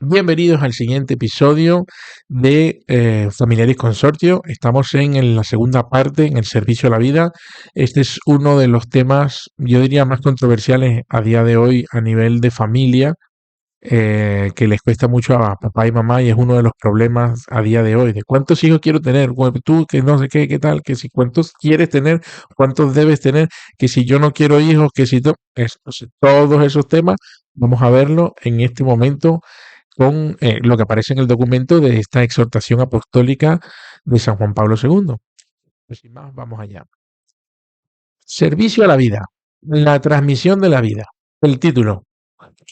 Bienvenidos al siguiente episodio de Familiares Consortio. Estamos en la segunda parte, en el servicio a la vida. Este es uno de los temas, yo diría, más controversiales a día de hoy a nivel de familia, que les cuesta mucho a papá y mamá y es uno de los problemas a día de hoy, de cuántos hijos quiero tener, bueno, tú que no sé qué, qué tal, que si cuántos quieres tener, cuántos debes tener, que si yo no quiero hijos, que si todos esos temas, vamos a verlo en este momento con lo que aparece en el documento de esta exhortación apostólica de San Juan Pablo II. Pues sin más, vamos allá. Servicio a la vida, la transmisión de la vida. El título,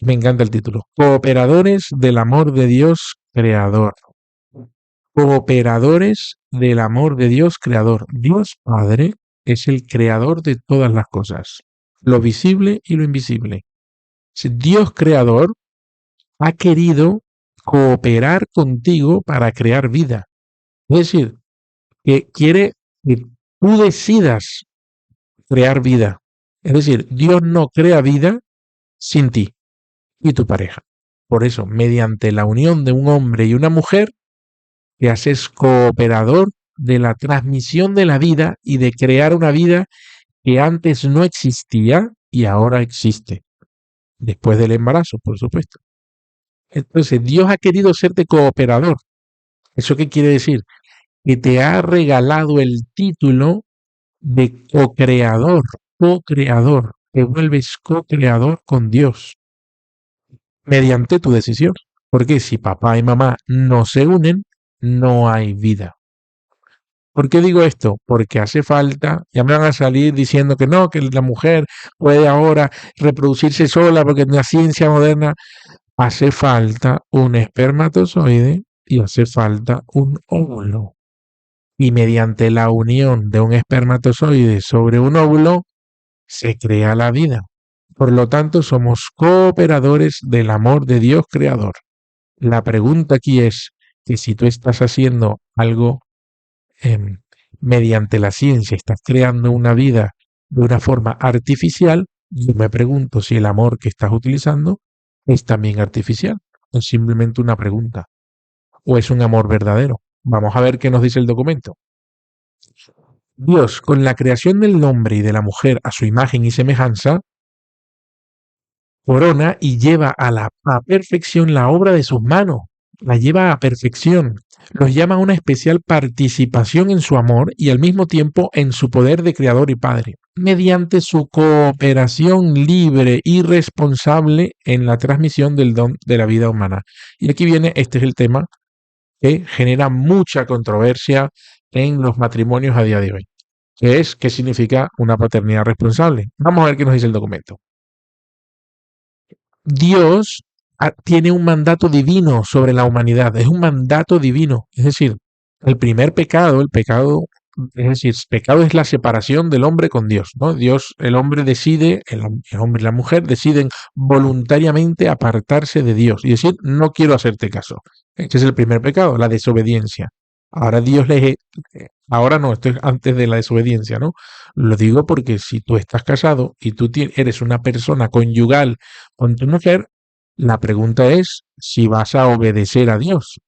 me encanta el título. Cooperadores del amor de Dios creador. Cooperadores del amor de Dios creador. Dios Padre es el creador de todas las cosas, lo visible y lo invisible. Dios creador ha querido cooperar contigo para crear vida. Es decir, que quiere que tú decidas crear vida. Es decir, Dios no crea vida sin ti y tu pareja. Por eso, mediante la unión de un hombre y una mujer, te haces cooperador de la transmisión de la vida y de crear una vida que antes no existía y ahora existe. Después del embarazo, por supuesto. Entonces, Dios ha querido serte cooperador. ¿Eso qué quiere decir? Que te ha regalado el título de co-creador, co-creador. Te vuelves co-creador con Dios mediante tu decisión. Porque si papá y mamá no se unen, no hay vida. ¿Por qué digo esto? Porque hace falta, ya me van a salir diciendo que no, que la mujer puede ahora reproducirse sola porque en la ciencia moderna hace falta un espermatozoide y hace falta un óvulo. Y mediante la unión de un espermatozoide sobre un óvulo se crea la vida. Por lo tanto, somos cooperadores del amor de Dios creador. La pregunta aquí es que si tú estás haciendo algo eh, mediante la ciencia, estás creando una vida de una forma artificial, yo me pregunto si el amor que estás utilizando es también artificial. Es simplemente una pregunta. ¿O es un amor verdadero? Vamos a ver qué nos dice el documento. Dios, con la creación del hombre y de la mujer a su imagen y semejanza, corona y lleva a perfección la obra de sus manos, la lleva a perfección, los llama a una especial participación en su amor y al mismo tiempo en su poder de creador y padre, mediante su cooperación libre y responsable en la transmisión del don de la vida humana. Y aquí viene, este es el tema que genera mucha controversia en los matrimonios a día de hoy, que es qué significa una paternidad responsable. Vamos a ver qué nos dice el documento. Dios tiene un mandato divino sobre la humanidad, es un mandato divino, es decir, el pecado, es decir, pecado es la separación del hombre con Dios, ¿no? Dios, el hombre decide, el hombre y la mujer deciden voluntariamente apartarse de Dios y decir, no quiero hacerte caso. Ese es el primer pecado, la desobediencia. Ahora Dios les, ahora no, esto es antes de la desobediencia, ¿no? Lo digo porque si tú estás casado y tú eres una persona conyugal con tu mujer, la pregunta es si vas a obedecer a Dios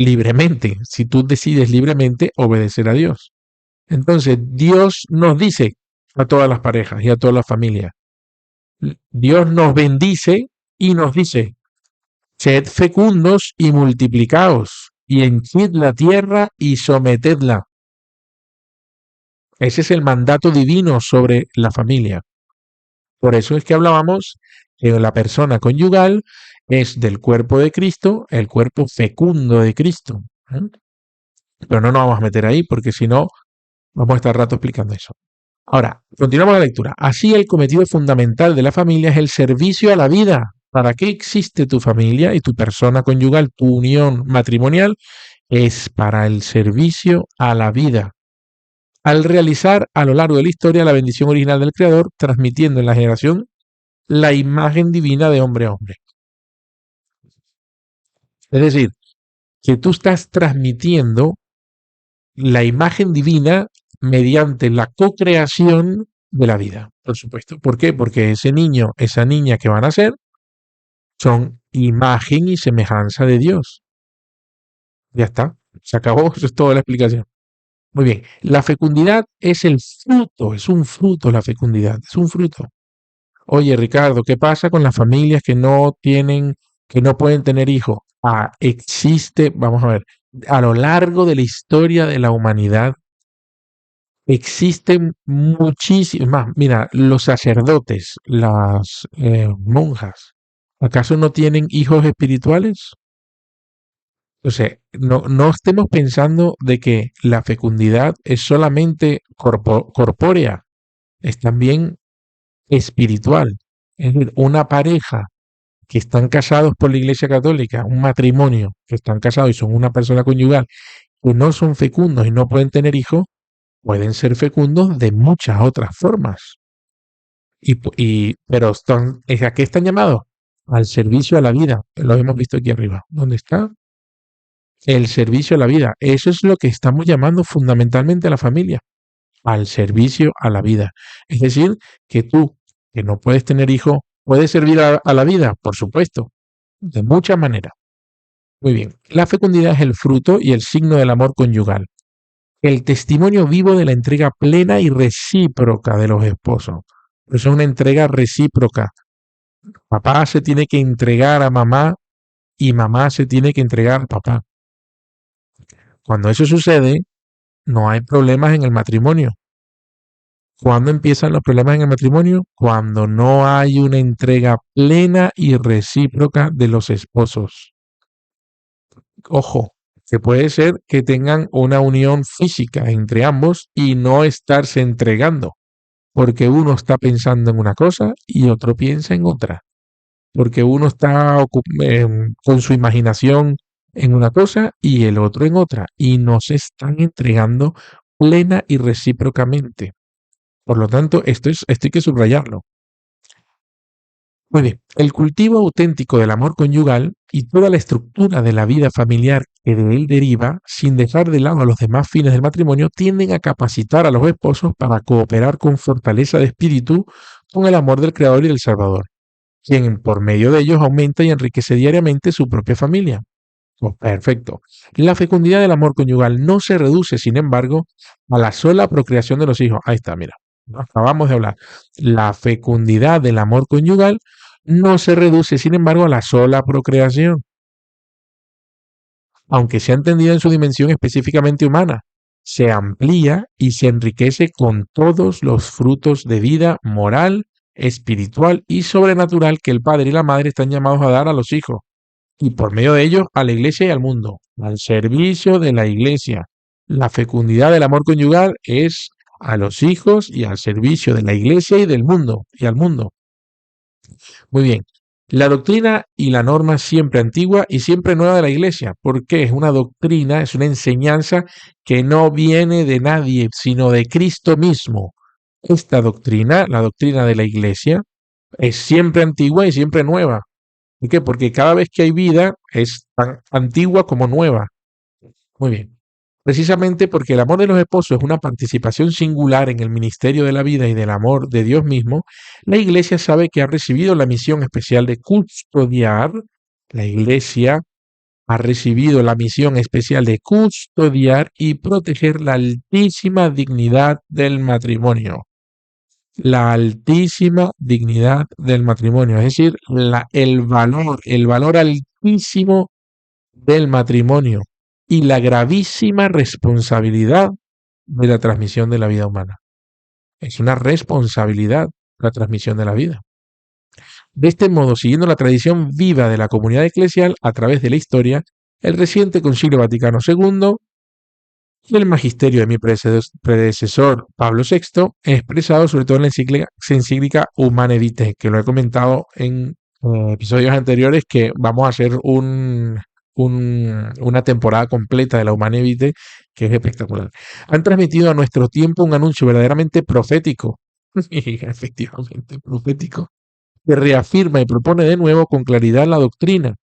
libremente, si tú decides libremente obedecer a Dios. Entonces, Dios nos dice a todas las parejas y a todas las familias, Dios nos bendice y nos dice, sed fecundos y multiplicaos, y henchid la tierra y sometedla. Ese es el mandato divino sobre la familia. Por eso es que hablábamos que la persona conyugal es del cuerpo de Cristo, el cuerpo fecundo de Cristo. ¿Eh? Pero no nos vamos a meter ahí porque si no, vamos a estar rato explicando eso. Ahora, continuamos la lectura. Así el cometido fundamental de la familia es el servicio a la vida. ¿Para qué existe tu familia y tu persona conyugal, tu unión matrimonial? Es para el servicio a la vida. Al realizar a lo largo de la historia la bendición original del Creador, transmitiendo en la generación la imagen divina de hombre a hombre. Es decir, que tú estás transmitiendo la imagen divina mediante la co-creación de la vida, por supuesto. ¿Por qué? Porque ese niño, esa niña que van a ser, son imagen y semejanza de Dios. Ya está, se acabó, eso es toda la explicación. Muy bien, la fecundidad es el fruto, es un fruto la fecundidad, es un fruto. Oye, Ricardo, ¿qué pasa con las familias que no pueden tener hijos? Existe, vamos a ver, a lo largo de la historia de la humanidad existen muchísimas, más, mira, los sacerdotes, las monjas, ¿acaso no tienen hijos espirituales? O sea, no estemos pensando de que la fecundidad es solamente corpórea, es también espiritual. Es decir, una pareja que están casados por la Iglesia Católica, un matrimonio que están casados y son una persona conyugal, que no son fecundos y no pueden tener hijos, pueden ser fecundos de muchas otras formas. Pero ¿a qué están llamados? Al servicio a la vida. Lo hemos visto aquí arriba. ¿Dónde está? El servicio a la vida. Eso es lo que estamos llamando fundamentalmente a la familia. Al servicio a la vida. Es decir, que tú, que no puedes tener hijos, puedes servir a la vida, por supuesto, de muchas maneras. Muy bien. La fecundidad es el fruto y el signo del amor conyugal. El testimonio vivo de la entrega plena y recíproca de los esposos. Es una entrega recíproca. Papá se tiene que entregar a mamá y mamá se tiene que entregar a papá. Cuando eso sucede, no hay problemas en el matrimonio. ¿Cuándo empiezan los problemas en el matrimonio? Cuando no hay una entrega plena y recíproca de los esposos. Ojo, que puede ser que tengan una unión física entre ambos y no estarse entregando, porque uno está pensando en una cosa y otro piensa en otra, porque uno está con su imaginación en una cosa y el otro en otra, y no se están entregando plena y recíprocamente. Por lo tanto, esto hay que subrayarlo. Muy bien, el cultivo auténtico del amor conyugal y toda la estructura de la vida familiar que de él deriva, sin dejar de lado a los demás fines del matrimonio, tienden a capacitar a los esposos para cooperar con fortaleza de espíritu con el amor del Creador y del Salvador, quien por medio de ellos aumenta y enriquece diariamente su propia familia. Oh, perfecto. La fecundidad del amor conyugal no se reduce, sin embargo, a la sola procreación de los hijos. Ahí está, mira, acabamos de hablar. La fecundidad del amor conyugal no se reduce, sin embargo, a la sola procreación, aunque sea entendida en su dimensión específicamente humana. Se amplía y se enriquece con todos los frutos de vida moral, espiritual y sobrenatural que el padre y la madre están llamados a dar a los hijos y por medio de ellos a la iglesia y al mundo, al servicio de la iglesia. La fecundidad del amor conyugal es a los hijos y al servicio de la iglesia y del mundo y al mundo. Muy bien. La doctrina y la norma siempre antigua y siempre nueva de la iglesia, porque es una doctrina, es una enseñanza que no viene de nadie, sino de Cristo mismo. Esta doctrina, la doctrina de la iglesia, es siempre antigua y siempre nueva. ¿Por qué? Porque cada vez que hay vida es tan antigua como nueva. Muy bien. Precisamente porque el amor de los esposos es una participación singular en el ministerio de la vida y del amor de Dios mismo, la Iglesia sabe que ha recibido la misión especial de custodiar, la Iglesia ha recibido la misión especial de custodiar y proteger la altísima dignidad del matrimonio. La altísima dignidad del matrimonio, es decir, el valor altísimo del matrimonio y la gravísima responsabilidad de la transmisión de la vida humana. Es una responsabilidad la transmisión de la vida. De este modo, siguiendo la tradición viva de la comunidad eclesial a través de la historia, el reciente Concilio Vaticano II y el magisterio de mi predecesor Pablo VI, expresado sobre todo en la encíclica Humane Vitae, que lo he comentado en episodios anteriores, que vamos a hacer una temporada completa de la Humane Vitae, que es espectacular. Han transmitido a nuestro tiempo un anuncio verdaderamente profético, efectivamente profético, que reafirma y propone de nuevo con claridad la doctrina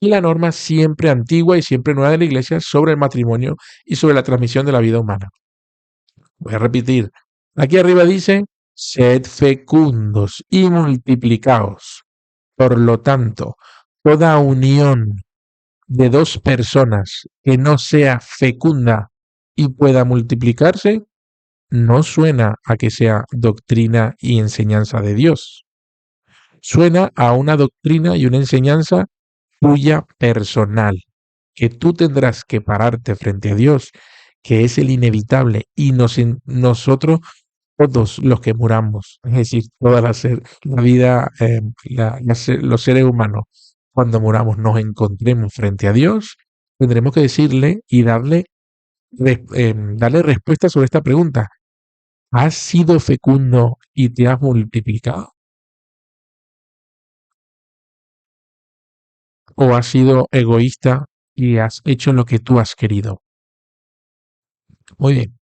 y la norma siempre antigua y siempre nueva de la Iglesia sobre el matrimonio y sobre la transmisión de la vida humana. Voy a repetir. Aquí arriba dice, sed fecundos y multiplicaos. Por lo tanto, toda unión de dos personas que no sea fecunda y pueda multiplicarse, no suena a que sea doctrina y enseñanza de Dios. Suena a una doctrina y una enseñanza tuya personal, que tú tendrás que pararte frente a Dios, que es el inevitable, y nosotros, todos los que muramos, es decir, toda la vida, los seres humanos, cuando muramos nos encontremos frente a Dios, tendremos que decirle y darle respuesta sobre esta pregunta. ¿Has sido fecundo y te has multiplicado? ¿O has sido egoísta y has hecho lo que tú has querido? Muy bien.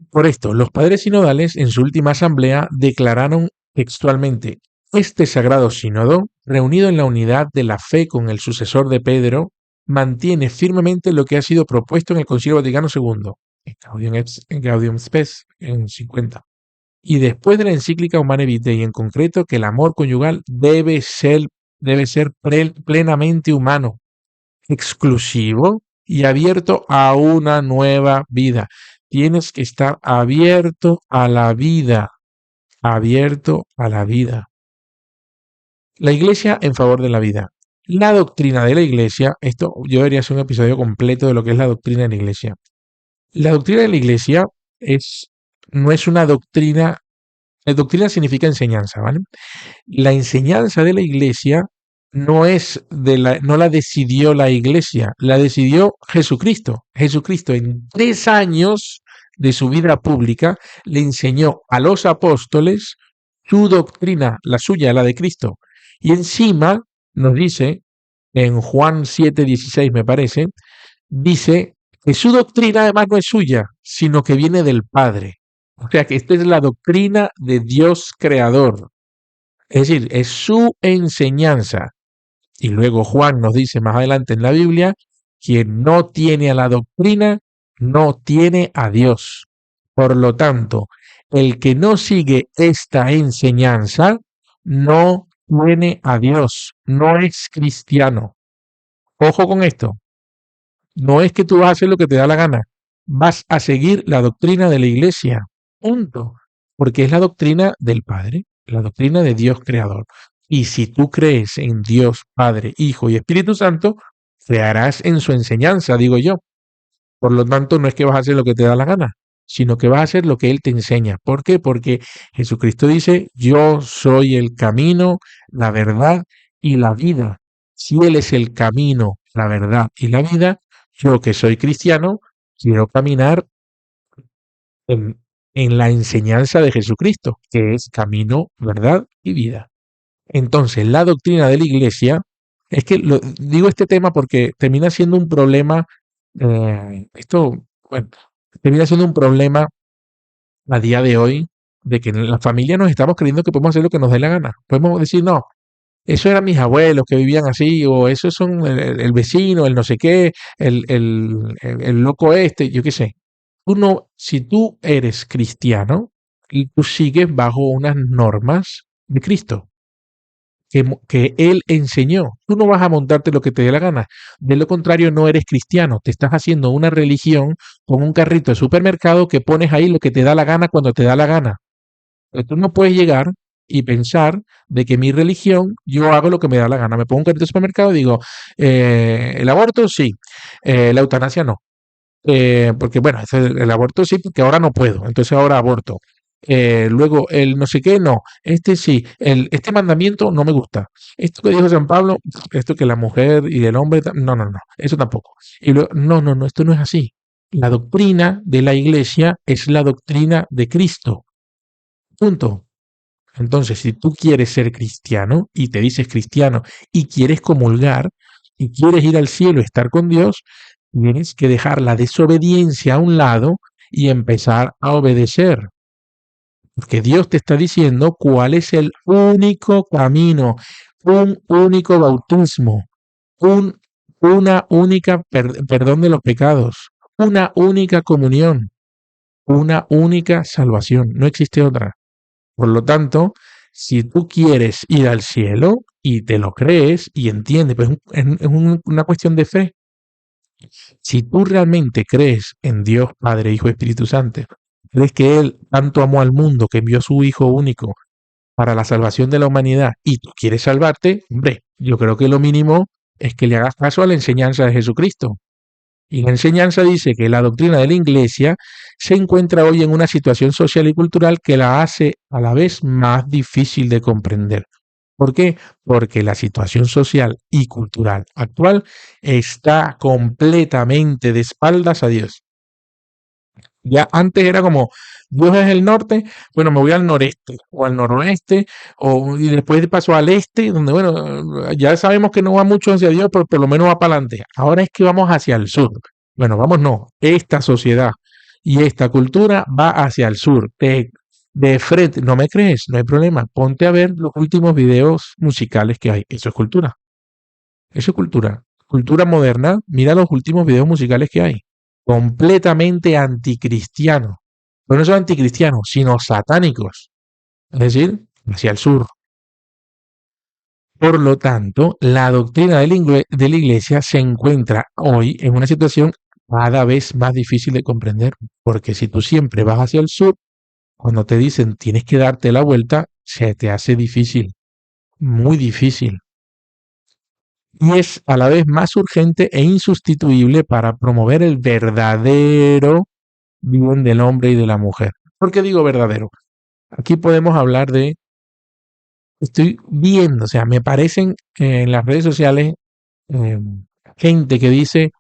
Por esto, los padres sinodales en su última asamblea declararon textualmente: este sagrado sínodo, reunido en la unidad de la fe con el sucesor de Pedro, mantiene firmemente lo que ha sido propuesto en el Concilio Vaticano II, en Gaudium Spes, en 50. Y después de la encíclica Humanae Vitae, y en concreto que el amor conyugal debe ser plenamente humano, exclusivo y abierto a una nueva vida. Tienes que estar abierto a la vida, abierto a la vida. La iglesia en favor de la vida. La doctrina de la iglesia, esto yo debería hacer un episodio completo de lo que es la doctrina de la iglesia. La doctrina de la iglesia no es una doctrina, la doctrina significa enseñanza, ¿vale? La enseñanza de la iglesia no la decidió la iglesia, la decidió Jesucristo. Jesucristo en 3 años de su vida pública le enseñó a los apóstoles su doctrina, la suya, la de Cristo. Y encima nos dice, en Juan 7:16 me parece, dice que su doctrina además no es suya, sino que viene del Padre. O sea que esta es la doctrina de Dios creador. Es decir, es su enseñanza. Y luego Juan nos dice más adelante en la Biblia, quien no tiene a la doctrina, no tiene a Dios. Por lo tanto, el que no sigue esta enseñanza, no tiene a Dios, no es cristiano. Ojo con esto, no es que tú vas a hacer lo que te da la gana, vas a seguir la doctrina de la iglesia, punto, porque es la doctrina del Padre, la doctrina de Dios creador. Y si tú crees en Dios Padre, Hijo y Espíritu Santo, crearás en su enseñanza, digo yo. Por lo tanto, no es que vas a hacer lo que te da la gana, sino que vas a hacer lo que Él te enseña. ¿Por qué? Porque Jesucristo dice, yo soy el camino, la verdad y la vida. Si Él es el camino, la verdad y la vida, yo que soy cristiano, quiero caminar en, en la enseñanza de Jesucristo, que es camino, verdad y vida. Entonces, la doctrina de la iglesia, es que digo este tema porque termina siendo un problema, bueno, termina siendo un problema a día de hoy, de que en la familia nos estamos creyendo que podemos hacer lo que nos dé la gana. Podemos decir, no, eso eran mis abuelos que vivían así, o eso son el vecino, el no sé qué, el loco este, yo qué sé. Tú no, si tú eres cristiano y tú sigues bajo unas normas de Cristo que Él enseñó, tú no vas a montarte lo que te dé la gana. De lo contrario, no eres cristiano, te estás haciendo una religión con un carrito de supermercado que pones ahí lo que te da la gana cuando te da la gana. Tú no puedes llegar y pensar de que mi religión, yo hago lo que me da la gana. Me pongo un carrito de supermercado y digo, el aborto sí, la eutanasia no. Porque bueno, el aborto sí, porque ahora no puedo, entonces ahora aborto. Luego, el no sé qué, no, este sí, este mandamiento no me gusta. Esto que dijo San Pablo, esto que la mujer y el hombre, no, no, no, eso tampoco. Y luego, no, no, no, esto no es así. La doctrina de la iglesia es la doctrina de Cristo. Punto. Entonces, si tú quieres ser cristiano y te dices cristiano y quieres comulgar y quieres ir al cielo y estar con Dios, tienes que dejar la desobediencia a un lado y empezar a obedecer. Porque Dios te está diciendo cuál es el único camino, un único bautismo, un, una única perdón de los pecados, una única comunión, una única salvación. No existe otra. Por lo tanto, Si tú quieres ir al cielo y te lo crees y entiendes, pues una cuestión de fe. Si tú realmente crees en Dios, Padre, Hijo y Espíritu Santo, crees que Él tanto amó al mundo que envió a su Hijo único para la salvación de la humanidad y tú quieres salvarte, hombre, yo creo que lo mínimo es que le hagas caso a la enseñanza de Jesucristo. Y la enseñanza dice que la doctrina de la Iglesia se encuentra hoy en una situación social y cultural que la hace a la vez más difícil de comprender. ¿Por qué? Porque la situación social y cultural actual está completamente de espaldas a Dios. Ya antes era como, Dios es el norte, bueno, me voy al noreste o al noroeste, y después paso al este, donde, bueno, ya sabemos que no va mucho hacia Dios, pero por lo menos va para adelante. Ahora es que vamos hacia el sur. Bueno, vamos, no. Esta sociedad y esta cultura va hacia el sur. De frente, ¿no me crees? No hay problema. Ponte a ver los últimos videos musicales que hay. Eso es cultura. Eso es cultura. Cultura moderna. Mira los últimos videos musicales que hay. Completamente anticristianos. Pero no son anticristianos, sino satánicos. Es decir, hacia el sur. Por lo tanto, la doctrina de la Iglesia se encuentra hoy en una situación cada vez más difícil de comprender. Porque si tú siempre vas hacia el sur, cuando te dicen tienes que darte la vuelta, se te hace difícil. Muy difícil. Y es a la vez más urgente e insustituible para promover el verdadero bien del hombre y de la mujer. ¿Por qué digo verdadero? Aquí podemos hablar de, estoy viendo, o sea, me parecen en las redes sociales eh, gente que dice,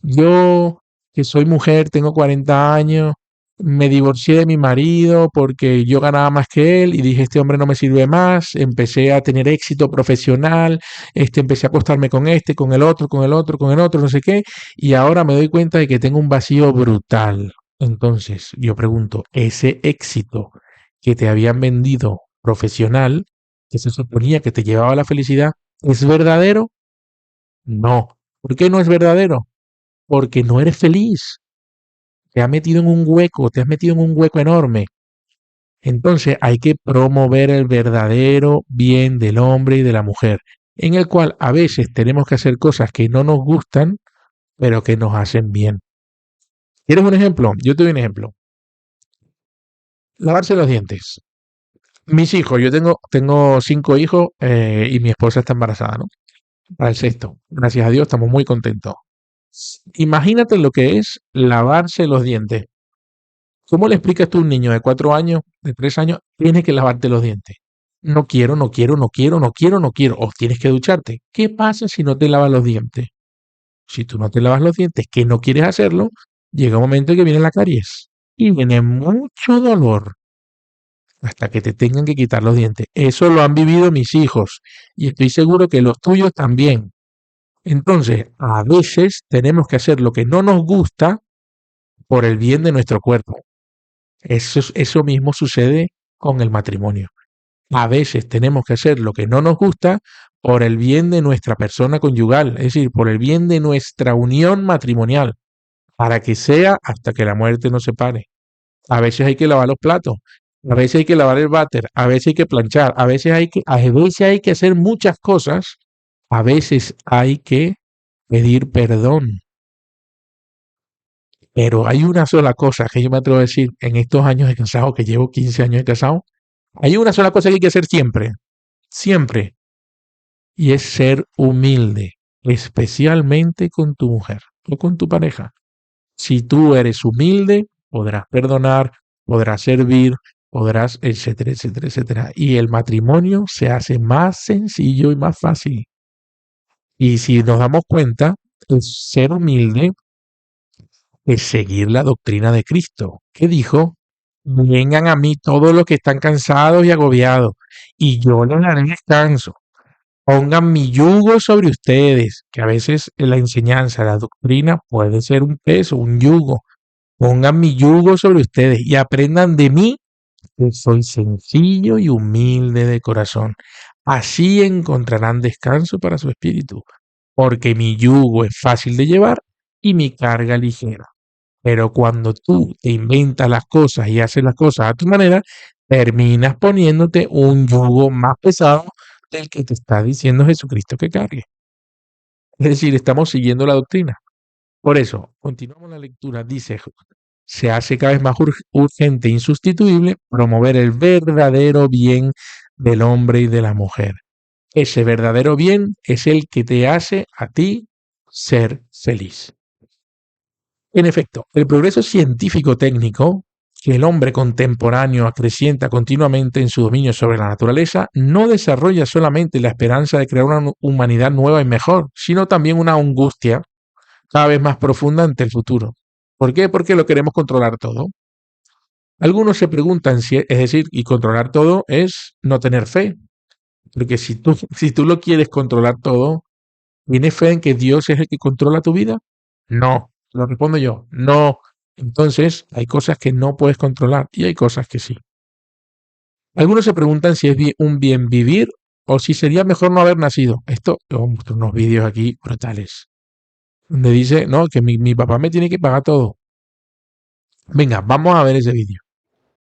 yo que soy mujer, tengo 40 años, me divorcié de mi marido porque yo ganaba más que él y dije, este hombre no me sirve más, empecé a tener éxito profesional, empecé a acostarme con este, con el otro, con el otro, con el otro, no sé qué, y ahora me doy cuenta de que tengo un vacío brutal. Entonces, yo pregunto, ese éxito que te habían vendido profesional, que se suponía que te llevaba a la felicidad, ¿es verdadero? No. ¿Por qué no es verdadero? Porque no eres feliz. Te has metido en un hueco, te has metido en un hueco enorme. Entonces hay que promover el verdadero bien del hombre y de la mujer, en el cual a veces tenemos que hacer cosas que no nos gustan, pero que nos hacen bien. ¿Quieres un ejemplo? Yo te doy un ejemplo. Lavarse los dientes. Mis hijos, yo tengo 5 hijos y mi esposa está embarazada, ¿no? Para el sexto. Gracias a Dios, estamos muy contentos. Imagínate lo que es lavarse los dientes. ¿Cómo le explicas tú a un niño de 4 años, de 3 años, tienes que lavarte los dientes? No quiero, no quiero, no quiero, no quiero, no quiero. O tienes que ducharte. ¿Qué pasa si no te lavas los dientes? Si tú no te lavas los dientes, que no quieres hacerlo, llega un momento en que viene la caries. Y viene mucho dolor hasta que te tengan que quitar los dientes. Eso lo han vivido mis hijos y estoy seguro que los tuyos también. Entonces, a veces tenemos que hacer lo que no nos gusta por el bien de nuestro cuerpo. Eso mismo sucede con el matrimonio. A veces tenemos que hacer lo que no nos gusta por el bien de nuestra persona conyugal, es decir, por el bien de nuestra unión matrimonial, para que sea hasta que la muerte nos separe. A veces hay que lavar los platos, a veces hay que lavar el váter, a veces hay que planchar, a veces hay que hacer muchas cosas, a veces hay que pedir perdón. Pero hay una sola cosa que yo me atrevo a decir en estos años de casado, que llevo 15 años de casado, hay una sola cosa que hay que hacer siempre, siempre, y es ser humilde, especialmente con tu mujer o con tu pareja. Si tú eres humilde, podrás perdonar, podrás servir, podrás, etcétera, etcétera, etcétera. Y el matrimonio se hace más sencillo y más fácil. Y si nos damos cuenta, el ser humilde es seguir la doctrina de Cristo, que dijo, vengan a mí todos los que están cansados y agobiados, y yo les daré descanso. Pongan mi yugo sobre ustedes, que a veces la enseñanza, la doctrina puede ser un peso, un yugo. Pongan mi yugo sobre ustedes y aprendan de mí, que soy sencillo y humilde de corazón. Así encontrarán descanso para su espíritu, porque mi yugo es fácil de llevar y mi carga ligera. Pero cuando tú te inventas las cosas y haces las cosas a tu manera, terminas poniéndote un yugo más pesado del que te está diciendo Jesucristo que cargue. Es decir, estamos siguiendo la doctrina. Por eso, continuamos la lectura. Dice, se hace cada vez más urgente e insustituible promover el verdadero bien del hombre y de la mujer. Ese verdadero bien es el que te hace a ti ser feliz. En efecto, el progreso científico-técnico que el hombre contemporáneo acrecienta continuamente en su dominio sobre la naturaleza no desarrolla solamente la esperanza de crear una humanidad nueva y mejor, sino también una angustia cada vez más profunda ante el futuro. ¿Por qué? Porque lo queremos controlar todo. Algunos se preguntan si, es decir, y controlar todo es no tener fe. Porque si tú lo quieres controlar todo, ¿tienes fe en que Dios es el que controla tu vida? No, lo respondo yo, no. Entonces, hay cosas que no puedes controlar y hay cosas que sí. Algunos se preguntan si es un bien vivir o si sería mejor no haber nacido. Esto, yo muestro unos vídeos aquí brutales, donde dice, no, que mi papá me tiene que pagar todo. Venga, vamos a ver ese vídeo.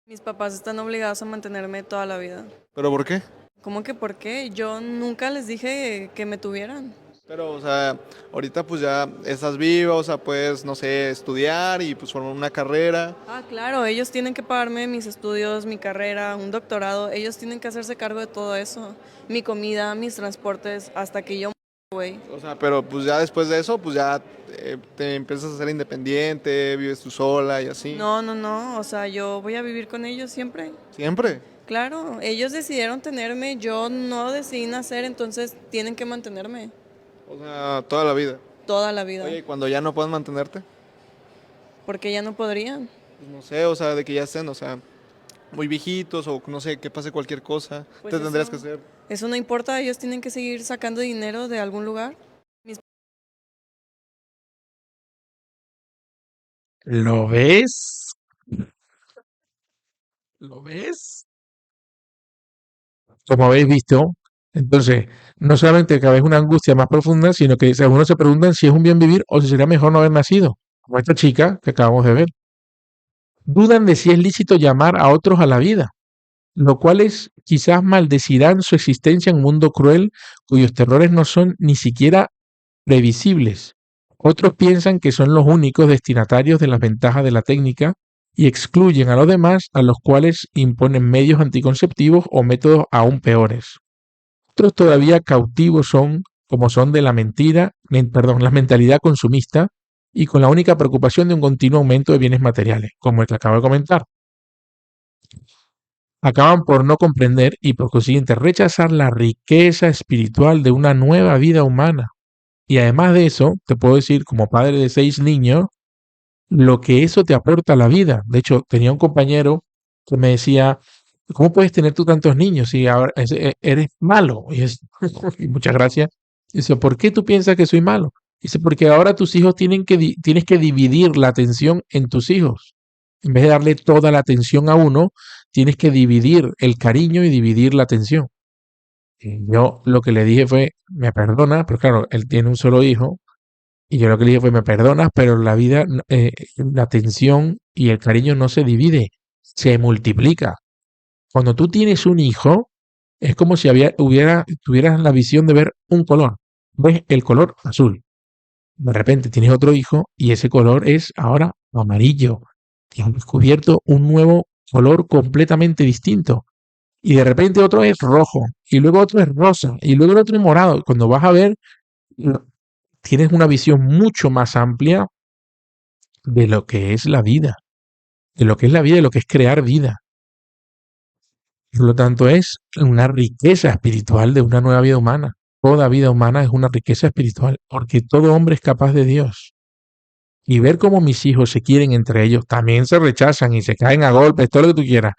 Mis papás están obligados a mantenerme toda la vida. ¿Pero por qué? ¿Cómo que por qué? Yo nunca les dije que me tuvieran. Pero, o sea, ahorita pues ya estás viva, o sea, puedes, no sé, estudiar y pues formar una carrera. Ah, claro, ellos tienen que pagarme mis estudios, mi carrera, un doctorado. Ellos tienen que hacerse cargo de todo eso. Mi comida, mis transportes, hasta que yo güey. O sea, pero pues ya después de eso, pues ya te empiezas a ser independiente, vives tú sola y así. No, o sea, yo voy a vivir con ellos siempre. ¿Siempre? Claro, ellos decidieron tenerme, yo no decidí nacer, entonces tienen que mantenerme O sea, toda la vida. toda la vida. Oye, ¿y cuando ya no puedan mantenerte? Porque ya no podrían. Pues no sé, o sea, de que ya estén, o sea, muy viejitos o no sé, que pase cualquier cosa, Pues te tendrías eso- que hacer. Eso no importa, ellos tienen que seguir sacando dinero de algún lugar. ¿Lo ves? ¿Lo ves? Como habéis visto, entonces, no solamente cada vez una angustia más profunda, sino que algunos se preguntan si es un bien vivir o si sería mejor no haber nacido, como esta chica que acabamos de ver. Dudan de si es lícito llamar a otros a la vida, lo cual es quizás maldecirán su existencia en un mundo cruel cuyos terrores no son ni siquiera previsibles. Otros piensan que son los únicos destinatarios de las ventajas de la técnica y excluyen a los demás, a los cuales imponen medios anticonceptivos o métodos aún peores. Otros todavía cautivos son, como son de la la mentalidad consumista y con la única preocupación de un continuo aumento de bienes materiales, como el que acabo de comentar. Acaban por no comprender y por consiguiente rechazar la riqueza espiritual de una nueva vida humana. Y además de eso, te puedo decir, como padre de 6 niños, lo que eso te aporta a la vida. De hecho, tenía un compañero que me decía, ¿cómo puedes tener tú tantos niños si ahora eres malo? Y muchas gracias. Dice, ¿por qué tú piensas que soy malo? Dice, porque ahora tus hijos tienes que dividir la atención en tus hijos. En vez de darle toda la atención a uno, tienes que dividir el cariño y dividir la atención. Y yo lo que le dije fue, me perdona, pero claro, él tiene un solo hijo, y yo lo que le dije fue, me perdonas, pero la vida, la atención y el cariño no se divide, se multiplica. Cuando tú tienes un hijo, es como si tuvieras la visión de ver un color. Ves el color azul. De repente tienes otro hijo y ese color es ahora amarillo. Y has descubierto un nuevo color completamente distinto. Y de repente otro es rojo, y luego otro es rosa, y luego el otro es morado. Cuando vas a ver, tienes una visión mucho más amplia de lo que es la vida, de lo que es la vida y lo que es crear vida. Por lo tanto, es una riqueza espiritual de una nueva vida humana. Toda vida humana es una riqueza espiritual, porque todo hombre es capaz de Dios. Y ver cómo mis hijos se quieren entre ellos, también se rechazan y se caen a golpes, todo lo que tú quieras,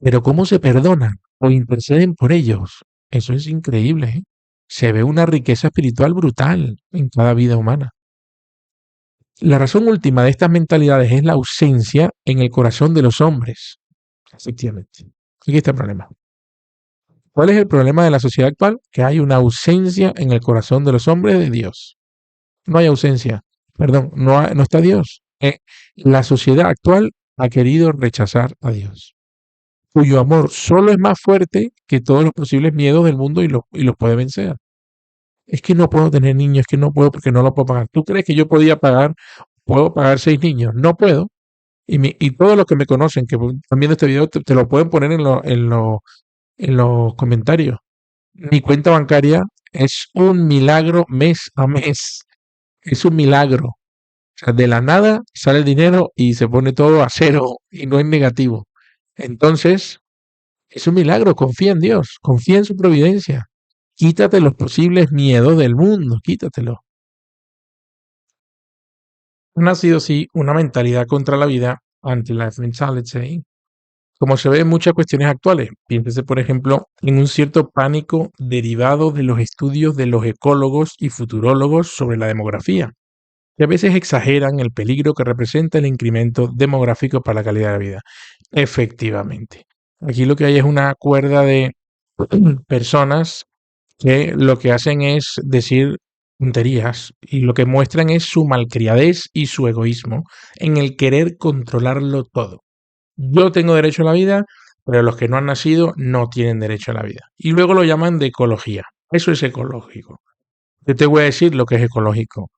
pero cómo se perdonan o interceden por ellos, eso es increíble, ¿eh? Se ve una riqueza espiritual brutal en cada vida humana. La razón última de estas mentalidades es la ausencia en el corazón de los hombres. Efectivamente. Aquí está el problema. ¿Cuál es el problema de la sociedad actual? Que hay una ausencia en el corazón de los hombres de Dios. No hay ausencia. Perdón, no está Dios. La sociedad actual ha querido rechazar a Dios. cuyo amor solo es más fuerte que todos los posibles miedos del mundo y los puede vencer. Es que no puedo tener niños, es que no puedo porque no lo puedo pagar. ¿Tú crees que yo puedo pagar 6 niños? No puedo. Y todos los que me conocen, que están viendo este video, te lo pueden poner en los comentarios. Mi cuenta bancaria es un milagro mes a mes. Es un milagro. O sea, de la nada sale el dinero y se pone todo a cero y no es negativo. Entonces, es un milagro. Confía en Dios, confía en su providencia. Quítate los posibles miedos del mundo, quítatelo. Ha nacido, sí, una mentalidad contra la vida, anti-life mentality, como se ve en muchas cuestiones actuales. Piénsese, por ejemplo, en un cierto pánico derivado de los estudios de los ecólogos y futurólogos sobre la demografía, que a veces exageran el peligro que representa el incremento demográfico para la calidad de la vida. Efectivamente. Aquí lo que hay es una cuerda de personas que lo que hacen es decir tonterías y lo que muestran es su malcriadez y su egoísmo en el querer controlarlo todo. Yo tengo derecho a la vida, pero los que no han nacido no tienen derecho a la vida. Y luego lo llaman de ecología. Eso es ecológico. Yo te voy a decir lo que es ecológico.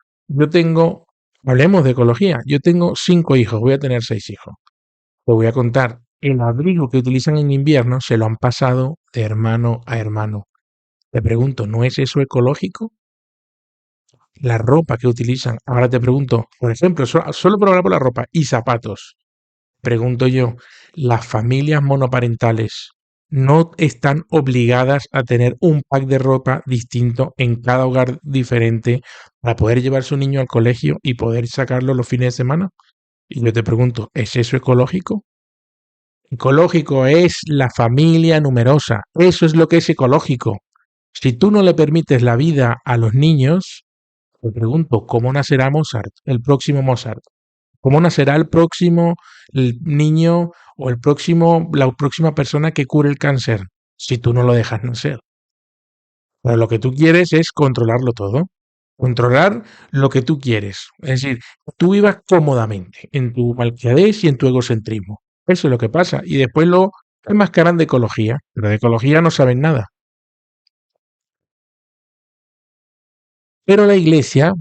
Hablemos de ecología. Yo tengo 5 hijos, voy a tener 6 hijos. Te voy a contar, el abrigo que utilizan en invierno se lo han pasado de hermano a hermano. Te pregunto, ¿no es eso ecológico? La ropa que utilizan. Ahora te pregunto, por ejemplo, solo por hablar por la ropa y zapatos. Pregunto yo, ¿las familias monoparentales no están obligadas a tener un pack de ropa distinto en cada hogar diferente para poder llevar su niño al colegio y poder sacarlo los fines de semana? Y yo te pregunto, ¿es eso ecológico? Ecológico es la familia numerosa. Eso es lo que es ecológico. Si tú no le permites la vida a los niños, te pregunto, ¿cómo nacerá Mozart, el próximo Mozart? ¿Cómo nacerá el niño o la próxima persona que cure el cáncer si tú no lo dejas nacer? Pero lo que tú quieres es controlarlo todo, controlar lo que tú quieres. Es decir, tú vivas cómodamente en tu malcriadez y en tu egocentrismo. Eso es lo que pasa. Y después lo enmascaran de ecología, pero de ecología no saben nada. Pero la Iglesia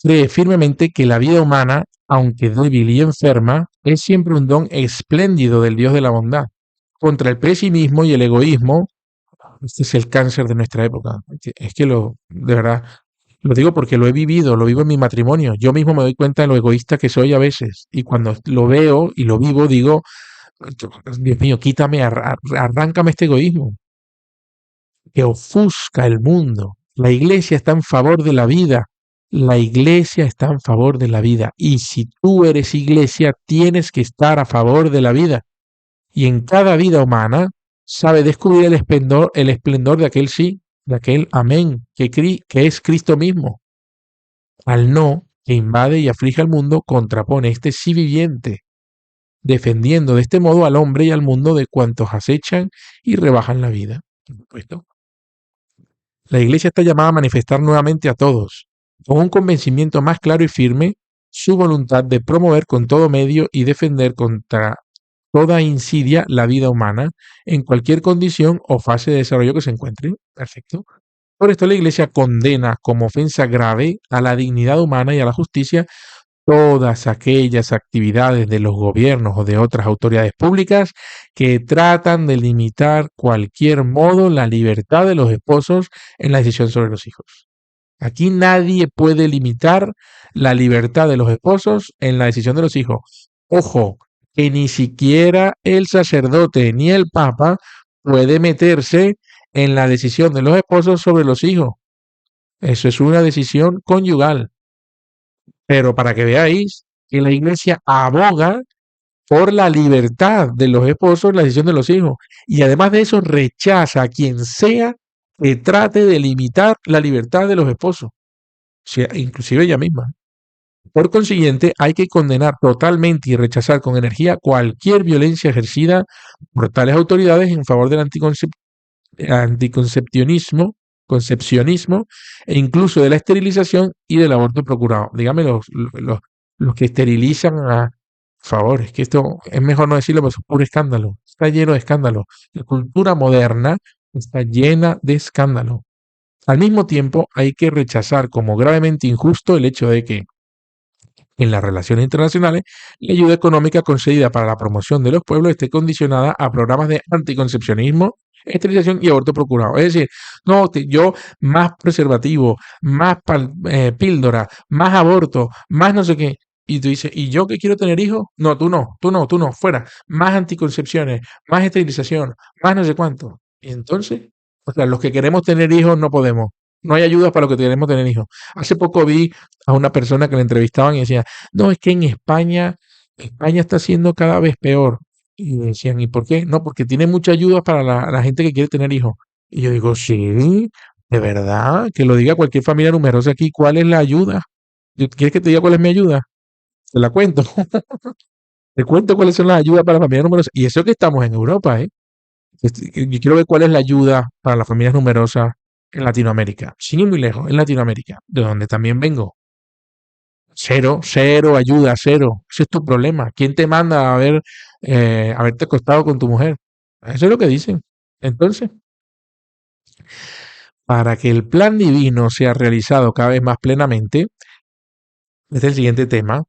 cree firmemente que la vida humana, aunque débil y enferma, es siempre un don espléndido del Dios de la bondad. Contra el pesimismo y el egoísmo, este es el cáncer de nuestra época. Es que de verdad, lo digo porque lo he vivido, lo vivo en mi matrimonio. Yo mismo me doy cuenta de lo egoísta que soy a veces. Y cuando lo veo y lo vivo, digo, Dios mío, arráncame este egoísmo que ofusca el mundo. La iglesia está en favor de la vida. La iglesia está en favor de la vida. Y si tú eres iglesia, tienes que estar a favor de la vida. Y en cada vida humana sabe descubrir el esplendor de aquel sí, de aquel amén, que es Cristo mismo. Al no, que invade y aflige al mundo, contrapone este sí viviente, defendiendo de este modo al hombre y al mundo de cuantos acechan y rebajan la vida. Por supuesto. La Iglesia está llamada a manifestar nuevamente a todos, con un convencimiento más claro y firme, su voluntad de promover con todo medio y defender contra toda insidia la vida humana en cualquier condición o fase de desarrollo que se encuentre. Perfecto. Por esto la Iglesia condena como ofensa grave a la dignidad humana y a la justicia todas aquellas actividades de los gobiernos o de otras autoridades públicas que tratan de limitar cualquier modo la libertad de los esposos en la decisión sobre los hijos. Aquí nadie puede limitar la libertad de los esposos en la decisión de los hijos. Ojo, que ni siquiera el sacerdote ni el papa puede meterse en la decisión de los esposos sobre los hijos. Eso es una decisión conyugal. Pero para que veáis que la iglesia aboga por la libertad de los esposos en la decisión de los hijos. Y además de eso, rechaza a quien sea que trate de limitar la libertad de los esposos, inclusive ella misma. Por consiguiente, hay que condenar totalmente y rechazar con energía cualquier violencia ejercida por tales autoridades en favor del concepcionismo e incluso de la esterilización y del aborto procurado. Dígame los que esterilizan favor, es que esto es mejor no decirlo, pero es un puro escándalo. Está lleno de escándalo. La cultura moderna está llena de escándalo. Al mismo tiempo, hay que rechazar como gravemente injusto el hecho de que en las relaciones internacionales la ayuda económica concedida para la promoción de los pueblos esté condicionada a programas de anticoncepcionismo, esterilización y aborto procurado. Es decir, no, yo más preservativo, más píldora, más aborto, más no sé qué. Y tú dices, ¿y yo que quiero tener hijos? No, tú no, fuera. Más anticoncepciones, más esterilización, más no sé cuánto. Y entonces, o sea, los que queremos tener hijos no podemos. No hay ayuda para los que queremos tener hijos. Hace poco vi a una persona que le entrevistaban y decía, no, es que en España está siendo cada vez peor. Y decían, ¿y por qué? No, porque tiene mucha ayuda para la gente que quiere tener hijos. Y yo digo, sí, de verdad, que lo diga cualquier familia numerosa aquí, ¿cuál es la ayuda? ¿Quieres que te diga cuál es mi ayuda? Te la cuento. Te cuento cuáles son las ayudas para familias numerosas. Y eso que estamos en Europa, ¿eh? Yo quiero ver cuál es la ayuda para las familias numerosas en Latinoamérica. Sin ir muy lejos, en Latinoamérica, de donde también vengo. Cero, cero ayuda, cero. Ese es tu problema. ¿Quién te manda a haberte acostado con tu mujer? Eso es lo que dicen. Entonces, para que el plan divino sea realizado cada vez más plenamente, este es el siguiente tema.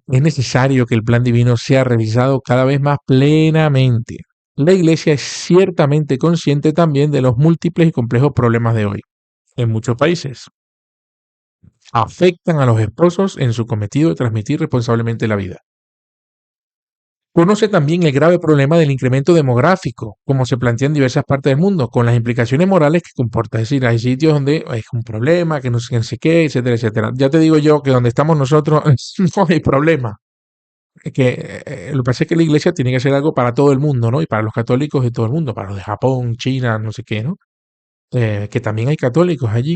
Es necesario que el plan divino sea realizado cada vez más plenamente. La Iglesia es ciertamente consciente también de los múltiples y complejos problemas de hoy. En muchos países afectan a los esposos en su cometido de transmitir responsablemente la vida. Conoce también el grave problema del incremento demográfico, como se plantea en diversas partes del mundo, con las implicaciones morales que comporta. Es decir, hay sitios donde es un problema, que no sé qué, etcétera, etcétera. Ya te digo yo que donde estamos nosotros no hay problema. Es que lo que pasa es que la iglesia tiene que hacer algo para todo el mundo, ¿no? Y para los católicos de todo el mundo, para los de Japón, China, no sé qué, ¿no? Que también hay católicos allí.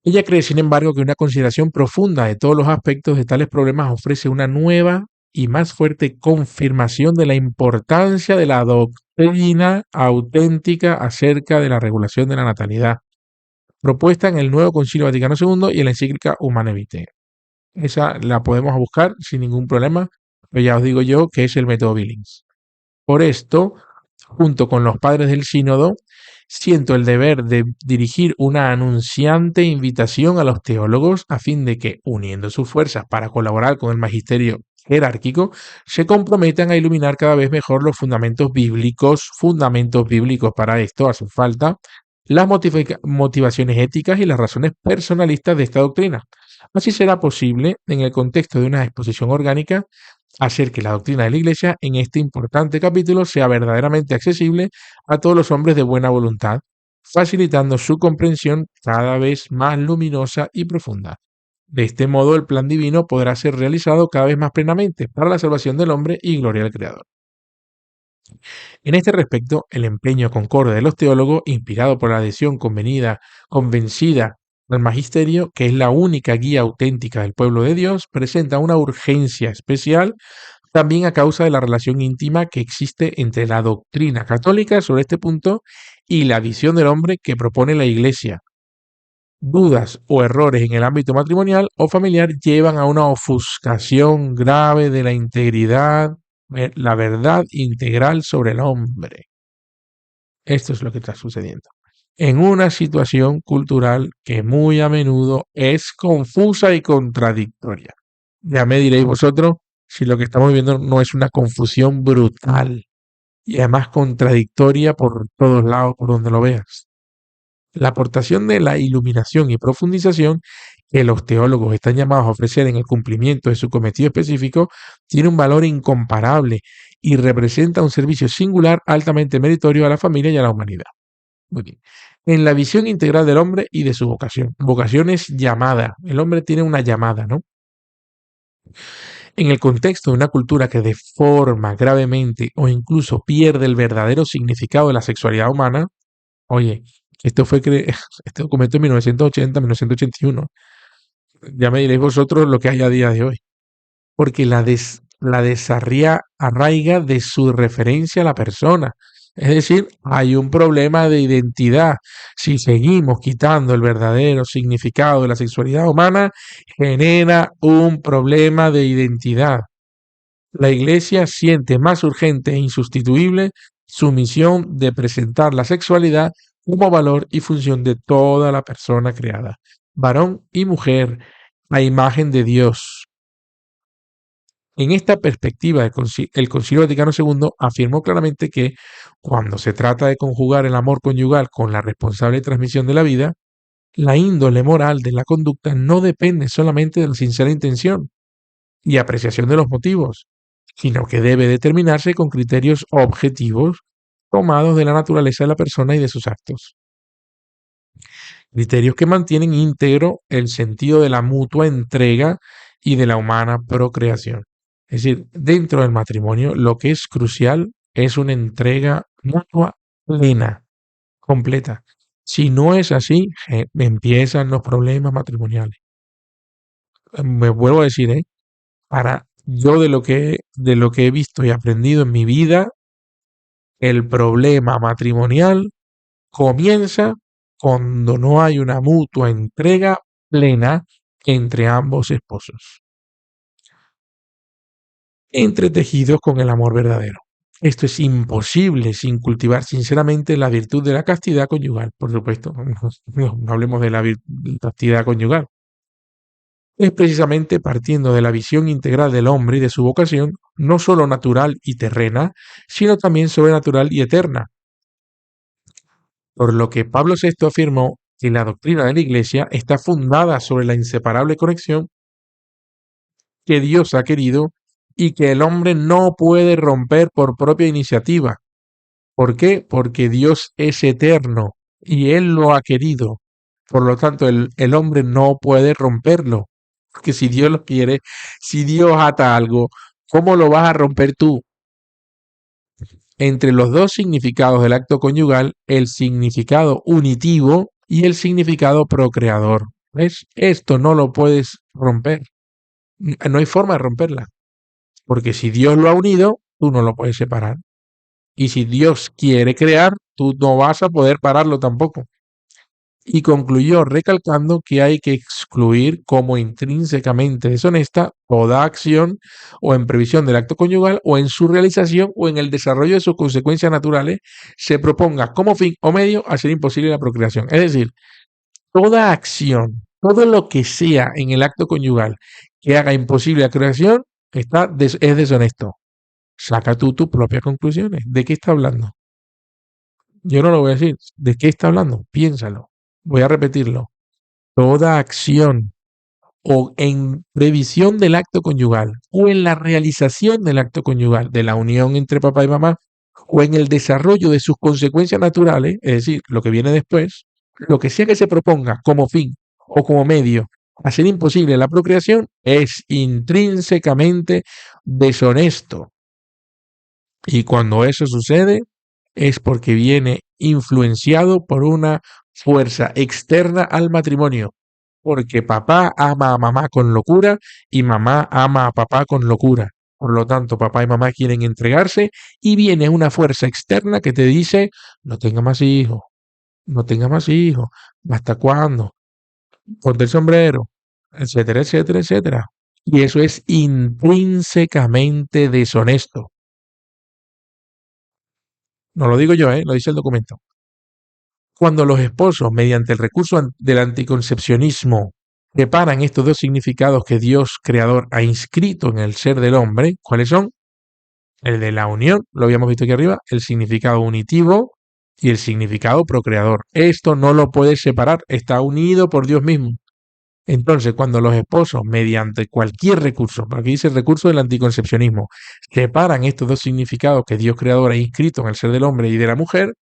Ella cree, sin embargo, que una consideración profunda de todos los aspectos de tales problemas ofrece una nueva y más fuerte confirmación de la importancia de la doctrina auténtica acerca de la regulación de la natalidad, propuesta en el nuevo Concilio Vaticano II y en la encíclica Humanae Vitae. Esa la podemos buscar sin ningún problema, pero ya os digo yo que es el método Billings. Por esto, junto con los padres del sínodo, siento el deber de dirigir una anunciante invitación a los teólogos a fin de que, uniendo sus fuerzas para colaborar con el magisterio jerárquico, se comprometan a iluminar cada vez mejor los fundamentos bíblicos para esto hacen falta, las motivaciones éticas y las razones personalistas de esta doctrina. Así será posible, en el contexto de una exposición orgánica, hacer que la doctrina de la Iglesia en este importante capítulo sea verdaderamente accesible a todos los hombres de buena voluntad, facilitando su comprensión cada vez más luminosa y profunda. De este modo, el plan divino podrá ser realizado cada vez más plenamente para la salvación del hombre y gloria al Creador. En este respecto, el empeño concorde de los teólogos, inspirado por la adhesión convencida al magisterio, que es la única guía auténtica del pueblo de Dios, presenta una urgencia especial también a causa de la relación íntima que existe entre la doctrina católica sobre este punto y la visión del hombre que propone la Iglesia. Dudas o errores en el ámbito matrimonial o familiar llevan a una ofuscación grave de la integridad, la verdad integral sobre el hombre. Esto es lo que está sucediendo. En una situación cultural que muy a menudo es confusa y contradictoria. Ya me diréis vosotros si lo que estamos viendo no es una confusión brutal y además contradictoria por todos lados, por donde lo veas. La aportación de la iluminación y profundización que los teólogos están llamados a ofrecer en el cumplimiento de su cometido específico tiene un valor incomparable y representa un servicio singular altamente meritorio a la familia y a la humanidad. Muy bien. En la visión integral del hombre y de su vocación. Vocación es llamada. El hombre tiene una llamada, ¿no? En el contexto de una cultura que deforma gravemente o incluso pierde el verdadero significado de la sexualidad humana, oye, este documento es 1980-1981. Ya me diréis vosotros lo que hay a día de hoy. Porque la desarría arraiga de su referencia a la persona. Es decir, hay un problema de identidad. Si seguimos quitando el verdadero significado de la sexualidad humana, genera un problema de identidad. La Iglesia siente más urgente e insustituible su misión de presentar la sexualidad como valor y función de toda la persona creada, varón y mujer, a imagen de Dios. En esta perspectiva, el Concilio Vaticano II afirmó claramente que cuando se trata de conjugar el amor conyugal con la responsable transmisión de la vida, la índole moral de la conducta no depende solamente de la sincera intención y apreciación de los motivos, sino que debe determinarse con criterios objetivos tomados de la naturaleza de la persona y de sus actos. Criterios que mantienen íntegro el sentido de la mutua entrega y de la humana procreación. Es decir, dentro del matrimonio lo que es crucial es una entrega mutua plena, completa. Si no es así, empiezan los problemas matrimoniales. Me vuelvo a decir, para yo de lo que he visto y aprendido en mi vida, el problema matrimonial comienza cuando no hay una mutua entrega plena entre ambos esposos, entretejidos con el amor verdadero. Esto es imposible sin cultivar sinceramente la virtud de la castidad conyugal, por supuesto. No hablemos de la castidad conyugal. Es precisamente partiendo de la visión integral del hombre y de su vocación, no solo natural y terrena, sino también sobrenatural y eterna. Por lo que Pablo VI afirmó que la doctrina de la Iglesia está fundada sobre la inseparable conexión que Dios ha querido y que el hombre no puede romper por propia iniciativa. ¿Por qué? Porque Dios es eterno y Él lo ha querido. Por lo tanto, el hombre no puede romperlo. Porque si Dios lo quiere, si Dios ata algo, ¿cómo lo vas a romper tú? Entre los dos significados del acto conyugal, el significado unitivo y el significado procreador. ¿Ves? Esto no lo puedes romper. No hay forma de romperla. Porque si Dios lo ha unido, tú no lo puedes separar. Y si Dios quiere crear, tú no vas a poder pararlo tampoco. Y concluyó recalcando que hay que excluir como intrínsecamente deshonesta toda acción o en previsión del acto conyugal o en su realización o en el desarrollo de sus consecuencias naturales se proponga como fin o medio hacer imposible la procreación. Es decir, toda acción, todo lo que sea en el acto conyugal que haga imposible la creación es deshonesto. Saca tú tus propias conclusiones. ¿De qué está hablando? Yo no lo voy a decir. ¿De qué está hablando? Piénsalo. Voy a repetirlo. Toda acción o en previsión del acto conyugal o en la realización del acto conyugal, de la unión entre papá y mamá, o en el desarrollo de sus consecuencias naturales, es decir, lo que viene después, lo que sea que se proponga como fin o como medio a hacer imposible la procreación es intrínsecamente deshonesto. Y cuando eso sucede es porque viene influenciado por una fuerza externa al matrimonio. Porque papá ama a mamá con locura y mamá ama a papá con locura. Por lo tanto, papá y mamá quieren entregarse y viene una fuerza externa que te dice, no tenga más hijos, no tenga más hijos, ¿hasta cuándo? Ponte el sombrero, etcétera, etcétera, etcétera. Y eso es intrínsecamente deshonesto. No lo digo yo, lo dice el documento. Cuando los esposos, mediante el recurso del anticoncepcionismo, preparan estos dos significados que Dios creador ha inscrito en el ser del hombre, ¿cuáles son? El de la unión, lo habíamos visto aquí arriba, el significado unitivo y el significado procreador. Esto no lo puedes separar, está unido por Dios mismo. Entonces, cuando los esposos, mediante cualquier recurso, aquí dice el recurso del anticoncepcionismo, separan estos dos significados que Dios creador ha inscrito en el ser del hombre y de la mujer,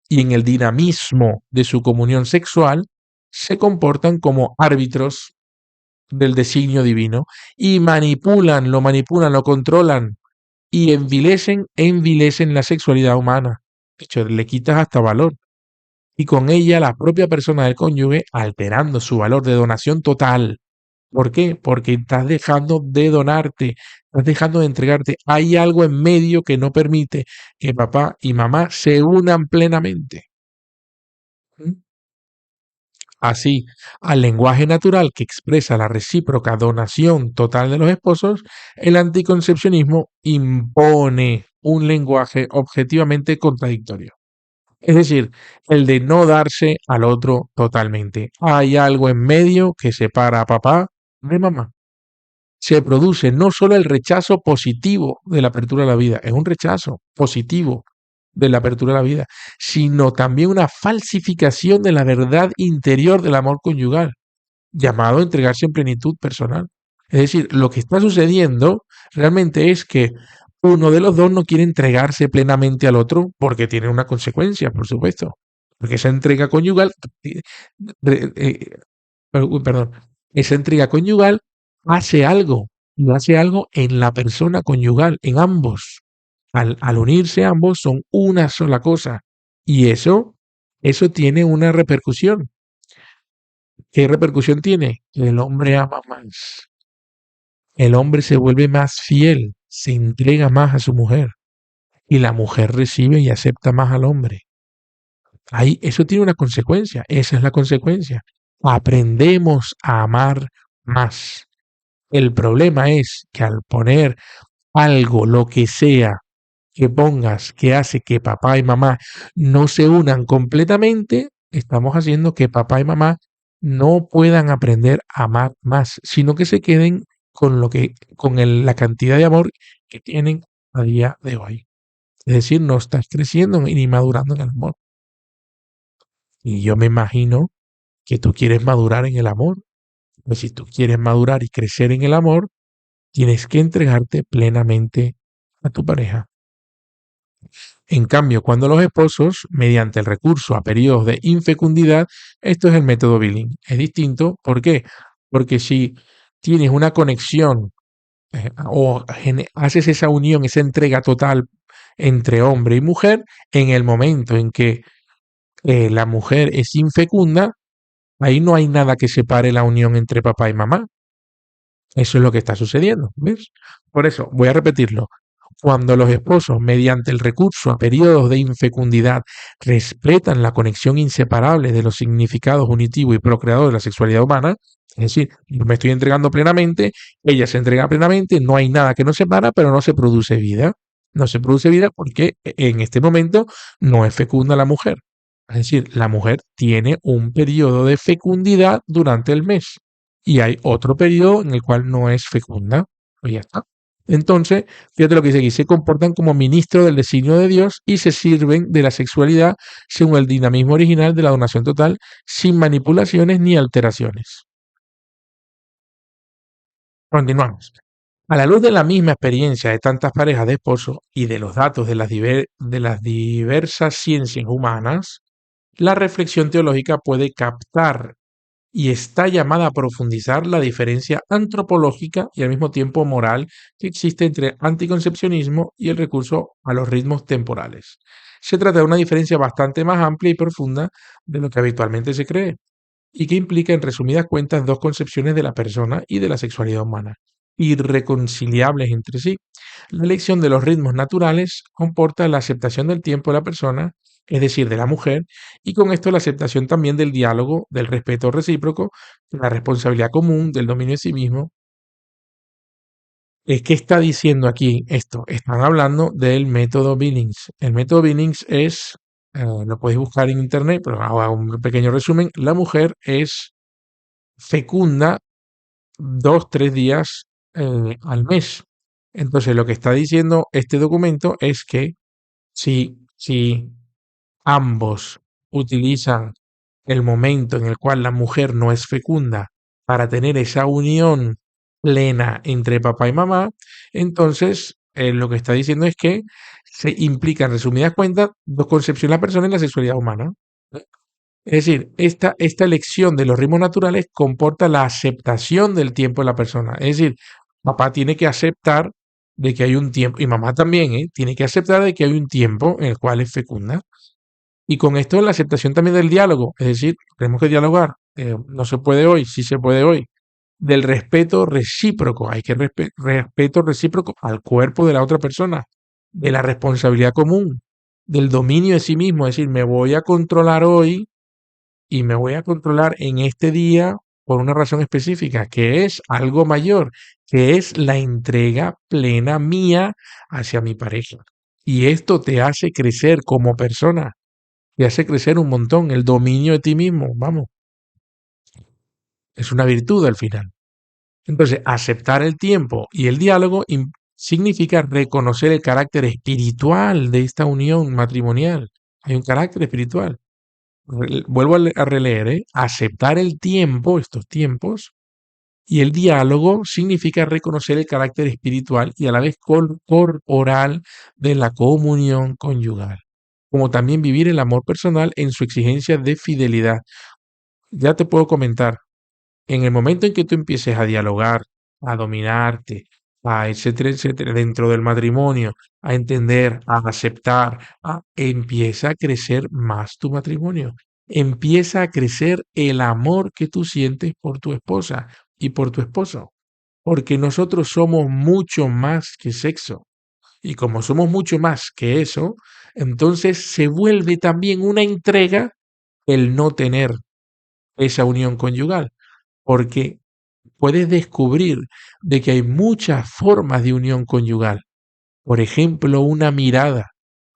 y en el dinamismo de su comunión sexual, se comportan como árbitros del designio divino y lo controlan y envilecen la sexualidad humana. De hecho, le quitas hasta valor. Y con ella la propia persona del cónyuge alterando su valor de donación total. ¿Por qué? Porque estás dejando de donarte, estás dejando de entregarte. Hay algo en medio que no permite que papá y mamá se unan plenamente. ¿Mm? así al lenguaje natural que expresa la recíproca donación total de los esposos, el anticoncepcionismo impone un lenguaje objetivamente contradictorio. Es decir, el de no darse al otro totalmente. Hay algo en medio que separa a papá de mamá. Se produce no solo el rechazo positivo de la apertura a la vida, es un rechazo positivo de la apertura a la vida, sino también una falsificación de la verdad interior del amor conyugal, llamado a entregarse en plenitud personal. Es decir, lo que está sucediendo realmente es que uno de los dos no quiere entregarse plenamente al otro porque tiene una consecuencia, por supuesto. Porque esa entrega conyugal, perdón, esa entrega conyugal hace algo, y hace algo en la persona conyugal, en ambos. Al unirse ambos son una sola cosa. Y eso tiene una repercusión. ¿Qué repercusión tiene? El hombre ama más. El hombre se vuelve más fiel, se entrega más a su mujer. Y la mujer recibe y acepta más al hombre. Ahí, eso tiene una consecuencia. Esa es la consecuencia. Aprendemos a amar más. El problema es que al poner algo, lo que sea, que pongas, que hace que papá y mamá no se unan completamente, estamos haciendo que papá y mamá no puedan aprender a amar más, sino que se queden con la cantidad de amor que tienen a día de hoy. Es decir, no estás creciendo ni madurando en el amor. Y yo me imagino que tú quieres madurar en el amor. Pues si tú quieres madurar y crecer en el amor, tienes que entregarte plenamente a tu pareja. En cambio, cuando los esposos, mediante el recurso a periodos de infecundidad, esto es el método Billing. Es distinto, ¿por qué? Porque si tienes una conexión haces esa unión, esa entrega total entre hombre y mujer, en el momento en que la mujer es infecunda, ahí no hay nada que separe la unión entre papá y mamá. Eso es lo que está sucediendo, ¿ves? Por eso, voy a repetirlo. Cuando los esposos, mediante el recurso a periodos de infecundidad, respetan la conexión inseparable de los significados unitivo y procreador de la sexualidad humana, es decir, yo me estoy entregando plenamente, ella se entrega plenamente, no hay nada que nos separa, pero no se produce vida. No se produce vida porque en este momento no es fecunda la mujer. Es decir, la mujer tiene un periodo de fecundidad durante el mes y hay otro periodo en el cual no es fecunda. Pues ya está. Entonces, fíjate lo que dice aquí, se comportan como ministros del designio de Dios y se sirven de la sexualidad según el dinamismo original de la donación total, sin manipulaciones ni alteraciones. Continuamos. A la luz de la misma experiencia de tantas parejas de esposos y de los datos de las diversas ciencias humanas, la reflexión teológica puede captar y está llamada a profundizar la diferencia antropológica y al mismo tiempo moral que existe entre anticoncepcionismo y el recurso a los ritmos temporales. Se trata de una diferencia bastante más amplia y profunda de lo que habitualmente se cree, y que implica en resumidas cuentas dos concepciones de la persona y de la sexualidad humana, irreconciliables entre sí. La elección de los ritmos naturales comporta la aceptación del tiempo de la persona, es decir, de la mujer, y con esto la aceptación también del diálogo, del respeto recíproco, de la responsabilidad común, del dominio de sí mismo. ¿Qué está diciendo aquí esto? Están hablando del método Billings. El método Billings es, lo podéis buscar en internet, pero hago un pequeño resumen. La mujer es fecunda 2, 3 días al mes. Entonces, lo que está diciendo este documento es que si ambos utilizan el momento en el cual la mujer no es fecunda para tener esa unión plena entre papá y mamá, entonces lo que está diciendo es que se implica, en resumidas cuentas, dos concepciones de la persona y la sexualidad humana. Es decir, esta elección de los ritmos naturales comporta la aceptación del tiempo de la persona. Es decir, papá tiene que aceptar de que hay un tiempo, y mamá también, tiene que aceptar de que hay un tiempo en el cual es fecunda. Y con esto la aceptación también del diálogo, es decir, tenemos que dialogar. No se puede hoy, sí se puede hoy. Del respeto recíproco, hay que respeto recíproco al cuerpo de la otra persona, de la responsabilidad común, del dominio de sí mismo, es decir, me voy a controlar hoy y me voy a controlar en este día por una razón específica, que es algo mayor, que es la entrega plena mía hacia mi pareja. Y esto te hace crecer como persona, te hace crecer un montón, el dominio de ti mismo, vamos, es una virtud al final. Entonces, aceptar el tiempo y el diálogo significa reconocer el carácter espiritual de esta unión matrimonial. Hay un carácter espiritual. Vuelvo a releer, ¿eh? Aceptar el tiempo, estos tiempos, y el diálogo significa reconocer el carácter espiritual y a la vez corporal de la comunión conyugal, como también vivir el amor personal en su exigencia de fidelidad. Ya te puedo comentar, en el momento en que tú empieces a dialogar, a dominarte, a etcétera, etcétera, dentro del matrimonio, a entender, a aceptar, empieza a crecer más tu matrimonio. Empieza a crecer el amor que tú sientes por tu esposa y por tu esposo. Porque nosotros somos mucho más que sexo. Y como somos mucho más que eso, entonces se vuelve también una entrega el no tener esa unión conyugal porque puedes descubrir de que hay muchas formas de unión conyugal. Por ejemplo, una mirada.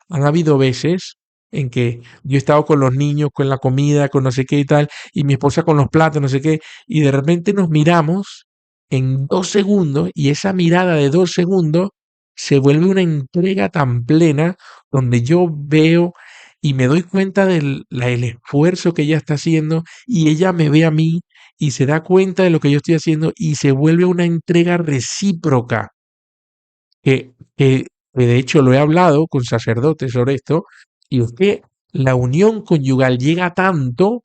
Han habido veces en que yo he estado con los niños, con la comida, con no sé qué y tal, y mi esposa con los platos, no sé qué, y de repente nos miramos en 2 segundos y esa mirada de 2 segundos se vuelve una entrega tan plena donde yo veo y me doy cuenta del esfuerzo que ella está haciendo y ella me ve a mí y se da cuenta de lo que yo estoy haciendo y se vuelve una entrega recíproca que de hecho lo he hablado con sacerdotes sobre esto, y es que la unión conyugal llega a tanto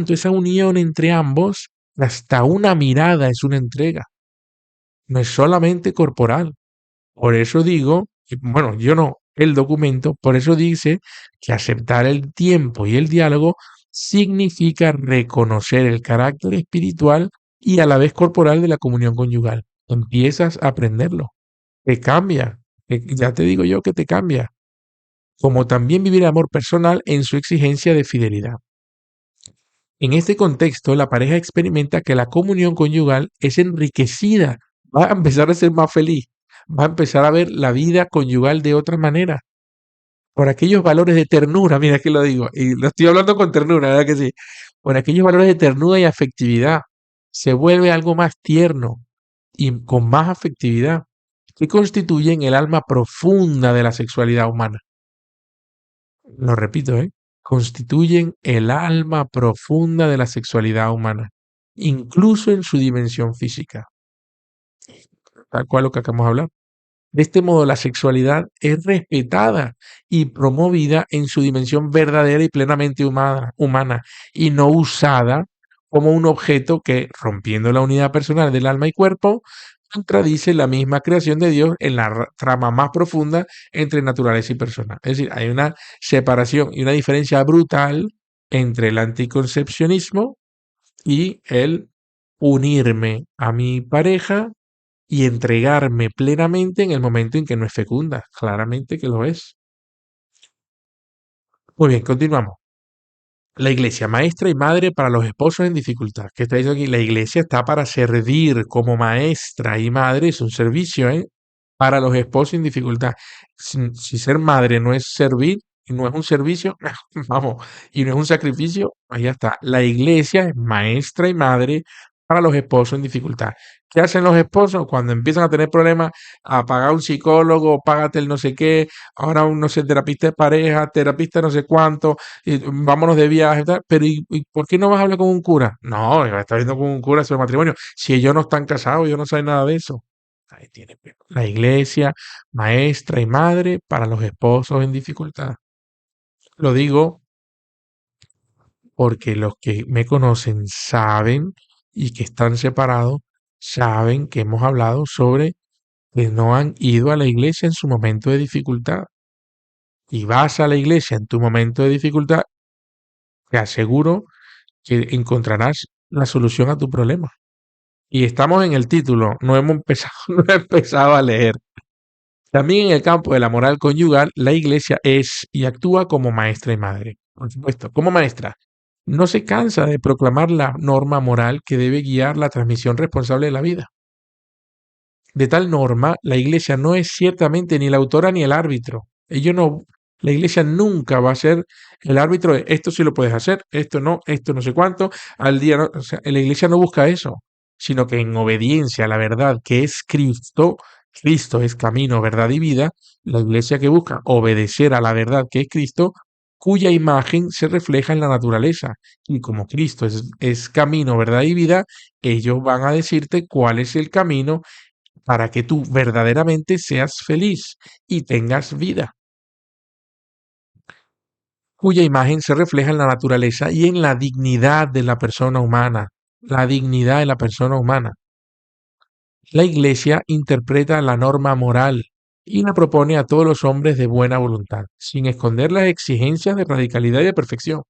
esa unión entre ambos, hasta una mirada es una entrega, no es solamente corporal. Por eso digo, bueno, yo no, el documento, por eso dice que aceptar el tiempo y el diálogo significa reconocer el carácter espiritual y a la vez corporal de la comunión conyugal. Empiezas a aprenderlo, te cambia, ya te digo yo que te cambia, como también vivir el amor personal en su exigencia de fidelidad. En este contexto, la pareja experimenta que la comunión conyugal es enriquecida, va a empezar a ser más feliz, va a empezar a ver la vida conyugal de otra manera, por aquellos valores de ternura, mira que lo digo, y lo estoy hablando con ternura, ¿verdad que sí? Por aquellos valores de ternura y afectividad, se vuelve algo más tierno y con más afectividad, que constituyen el alma profunda de la sexualidad humana. Lo repito, ¿eh? Constituyen el alma profunda de la sexualidad humana, incluso en su dimensión física, tal cual lo que acabamos de hablar. De este modo, la sexualidad es respetada y promovida en su dimensión verdadera y plenamente humana, y no usada como un objeto que, rompiendo la unidad personal del alma y cuerpo, contradice la misma creación de Dios en la trama más profunda entre naturaleza y persona. Es decir, hay una separación y una diferencia brutal entre el anticoncepcionismo y el unirme a mi pareja y entregarme plenamente en el momento en que no es fecunda. Claramente que lo es. Muy bien, continuamos. La iglesia, maestra y madre para los esposos en dificultad. ¿Qué está diciendo aquí? La iglesia está para servir como maestra y madre, es un servicio, ¿eh? Para los esposos en dificultad. Si ser madre no es servir, y no es un servicio, vamos, y no es un sacrificio, ahí ya está. La iglesia es maestra y madre para los esposos en dificultad. ¿Qué hacen los esposos cuando empiezan a tener problemas? A pagar un psicólogo, págate el no sé qué, ahora un no sé, terapista de pareja, terapista no sé cuánto, y vámonos de viaje, tal. Pero ¿y por qué no vas a hablar con un cura? No, va a estar viendo con un cura sobre matrimonio. Si ellos no están casados, ellos no saben nada de eso. Ahí tiene la iglesia, maestra y madre para los esposos en dificultad. Lo digo porque los que me conocen saben y que están separados, saben que hemos hablado sobre que no han ido a la iglesia en su momento de dificultad. Y vas a la iglesia en tu momento de dificultad, te aseguro que encontrarás la solución a tu problema. Y estamos en el título, no hemos empezado, no he empezado a leer. También en el campo de la moral conyugal, la iglesia es y actúa como maestra y madre. Por supuesto, como maestra. no se cansa de proclamar la norma moral que debe guiar la transmisión responsable de la vida. De tal norma, la Iglesia no es ciertamente ni la autora ni el árbitro. La Iglesia nunca va a ser el árbitro de esto sí lo puedes hacer, esto no sé cuánto, al día no. O sea, la Iglesia no busca eso, sino que en obediencia a la verdad que es Cristo, Cristo es camino, verdad y vida, la Iglesia que busca obedecer a la verdad que es Cristo, cuya imagen se refleja en la naturaleza. Y como Cristo es camino, verdad y vida, ellos van a decirte cuál es el camino para que tú verdaderamente seas feliz y tengas vida, cuya imagen se refleja en la naturaleza y en la dignidad de la persona humana, la dignidad de la persona humana. La Iglesia interpreta la norma moral y la propone a todos los hombres de buena voluntad, sin esconder las exigencias de radicalidad y de perfección.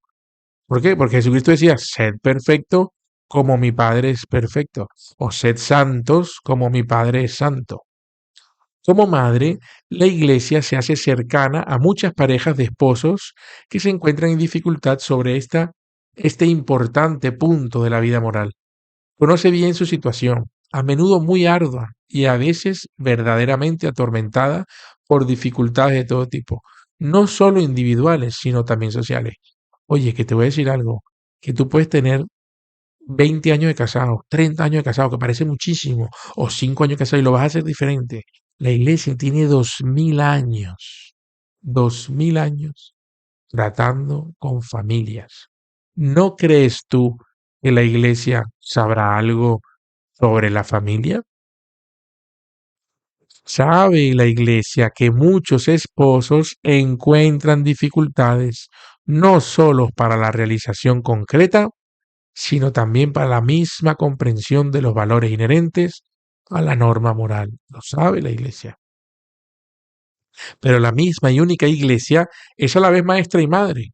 ¿Por qué? Porque Jesucristo decía, sed perfecto como mi Padre es perfecto, o sed santos como mi Padre es santo. Como madre, la Iglesia se hace cercana a muchas parejas de esposos que se encuentran en dificultad sobre este importante punto de la vida moral. Conoce bien su situación, a menudo muy ardua y a veces verdaderamente atormentada por dificultades de todo tipo, no solo individuales, sino también sociales. Oye, que te voy a decir algo, que tú puedes tener 20 años de casado, 30 años de casado, que parece muchísimo, o 5 años de casado y lo vas a hacer diferente. La iglesia tiene 2000 años tratando con familias. ¿No crees tú que la iglesia sabrá algo sobre la familia? ¿Sabe la iglesia que muchos esposos encuentran dificultades no solo para la realización concreta, sino también para la misma comprensión de los valores inherentes a la norma moral? Lo sabe la iglesia. Pero la misma y única iglesia es a la vez maestra y madre.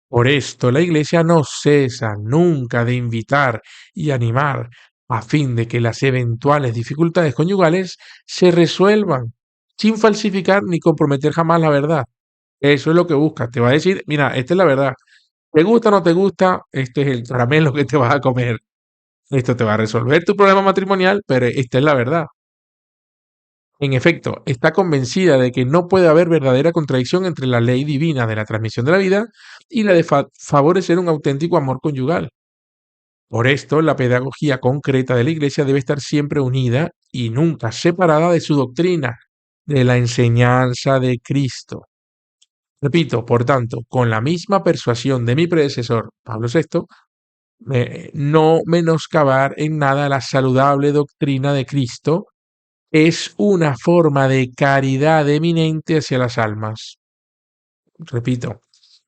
Por esto la iglesia no cesa nunca de invitar y animar a fin de que las eventuales dificultades conyugales se resuelvan sin falsificar ni comprometer jamás la verdad. Eso es lo que busca. Te va a decir, mira, esta es la verdad. ¿Te gusta o no te gusta? Este es el caramelo que te vas a comer. Esto te va a resolver tu problema matrimonial, pero esta es la verdad. En efecto, está convencida de que no puede haber verdadera contradicción entre la ley divina de la transmisión de la vida y la de favorecer un auténtico amor conyugal. Por esto, la pedagogía concreta de la Iglesia debe estar siempre unida y nunca separada de su doctrina, de la enseñanza de Cristo. Repito, por tanto, con la misma persuasión de mi predecesor, Pablo VI, no menoscabar en nada la saludable doctrina de Cristo es una forma de caridad eminente hacia las almas. Repito,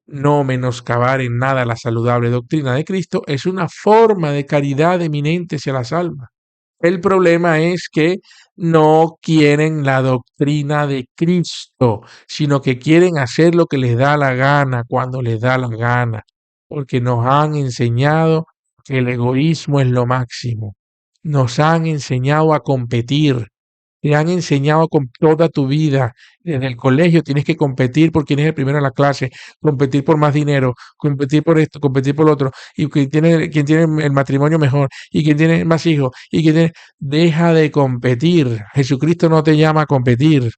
no menoscabar en nada la saludable doctrina de Cristo es una forma de caridad eminente hacia las almas. El problema es que no quieren la doctrina de Cristo, sino que quieren hacer lo que les da la gana, cuando les da la gana, porque nos han enseñado que el egoísmo es lo máximo. Nos han enseñado a competir, te han enseñado con toda tu vida. Desde el colegio tienes que competir por quién es el primero en la clase, competir por más dinero, competir por esto, competir por lo otro, y quién tiene el matrimonio mejor, y quién tiene más hijos, y quién tiene... Deja de competir. Jesucristo no te llama a competir.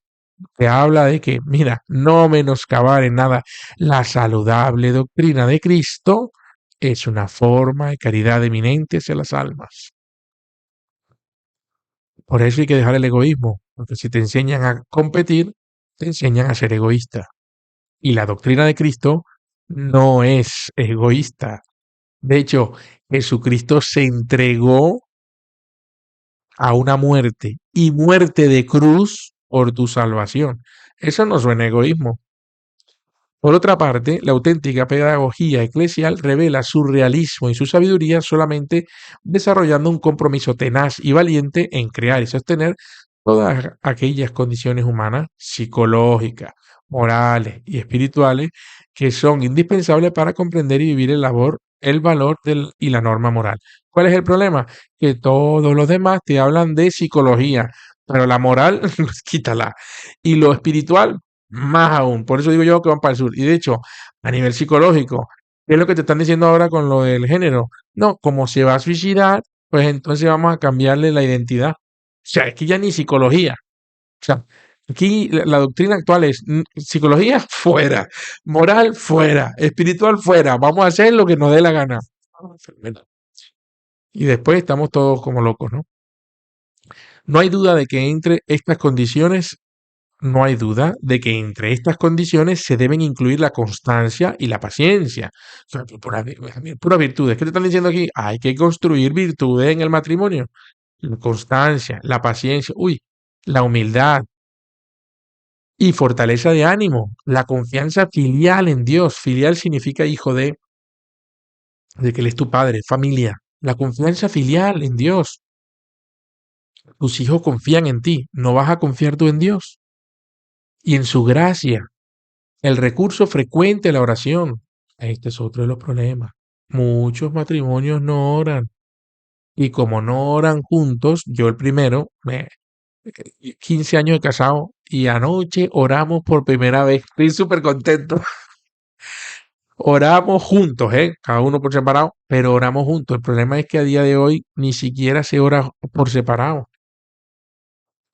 Te habla de que, mira, no menoscabar en nada la saludable doctrina de Cristo es una forma de caridad eminente hacia las almas. Por eso hay que dejar el egoísmo, porque si te enseñan a competir, te enseñan a ser egoísta. Y la doctrina de Cristo no es egoísta. De hecho, Jesucristo se entregó a una muerte y muerte de cruz por tu salvación. Eso no suena a egoísmo. Por otra parte, la auténtica pedagogía eclesial revela su realismo y su sabiduría solamente desarrollando un compromiso tenaz y valiente en crear y sostener todas aquellas condiciones humanas, psicológicas, morales y espirituales que son indispensables para comprender y vivir el valor y la norma moral. ¿Cuál es el problema? Que todos los demás te hablan de psicología, pero la moral, quítala. Y lo espiritual, más aún. Por eso digo yo que van para el sur. Y de hecho, a nivel psicológico, ¿Qué es lo que te están diciendo ahora con lo del género? No, como se va a suicidar, pues entonces vamos a cambiarle la identidad. O sea, es que ya ni psicología. O sea, aquí la doctrina actual es psicología fuera, moral fuera, espiritual fuera. Vamos a hacer lo que nos dé la gana. Y después estamos todos como locos, ¿no? No hay duda de que entre estas condiciones No hay duda de que entre estas condiciones se deben incluir la constancia y la paciencia. O sea, pura virtudes. ¿Qué te están diciendo aquí? Hay que construir virtudes en el matrimonio. La constancia, la paciencia, la humildad y fortaleza de ánimo, la confianza filial en Dios. Filial significa hijo de que Él es tu padre, familia. La confianza filial en Dios. Tus hijos confían en ti, no vas a confiar tú en Dios. Y en su gracia. El recurso frecuente a la oración. Este es otro de los problemas. Muchos matrimonios no oran. Y como no oran juntos, yo el primero, 15 años de casado y anoche oramos por primera vez. Estoy súper contento. Oramos juntos, ¿eh? Cada uno por separado, pero oramos juntos. El problema es que a día de hoy ni siquiera se ora por separado.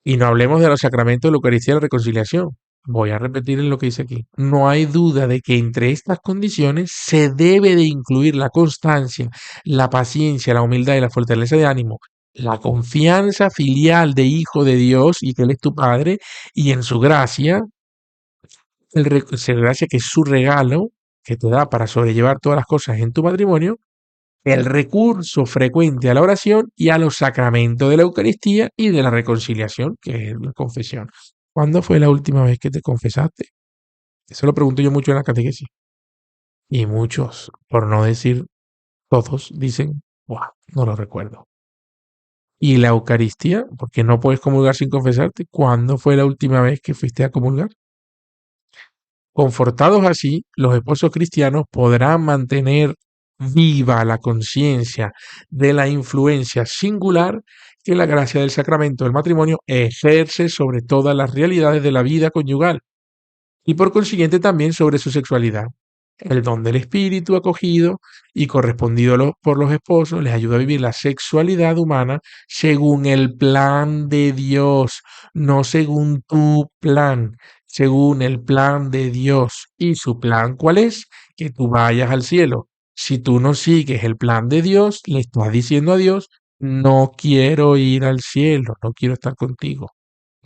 Y no hablemos de los sacramentos de la Eucaristía y la reconciliación. Voy a repetir lo que dice aquí. No hay duda de que entre estas condiciones se debe de incluir la constancia, la paciencia, la humildad y la fortaleza de ánimo, la confianza filial de hijo de Dios y que Él es tu Padre, y en su gracia, su gracia que es su regalo que te da para sobrellevar todas las cosas en tu matrimonio, el recurso frecuente a la oración y a los sacramentos de la Eucaristía y de la reconciliación, que es la confesión. ¿Cuándo fue la última vez que te confesaste? Eso lo pregunto yo mucho en la catequesis. Y muchos, por no decir todos, dicen, wow, no lo recuerdo. ¿Y la Eucaristía? Porque no puedes comulgar sin confesarte. ¿Cuándo fue la última vez que fuiste a comulgar? Confortados así, los esposos cristianos podrán mantener viva la conciencia de la influencia singular que la gracia del sacramento del matrimonio ejerce sobre todas las realidades de la vida conyugal y por consiguiente también sobre su sexualidad. El don del espíritu acogido y correspondido por los esposos les ayuda a vivir la sexualidad humana según el plan de Dios, no según tu plan, según el plan de Dios. ¿Y su plan cuál es? Que tú vayas al cielo. Si tú no sigues el plan de Dios, le estás diciendo a Dios, no quiero ir al cielo, no quiero estar contigo.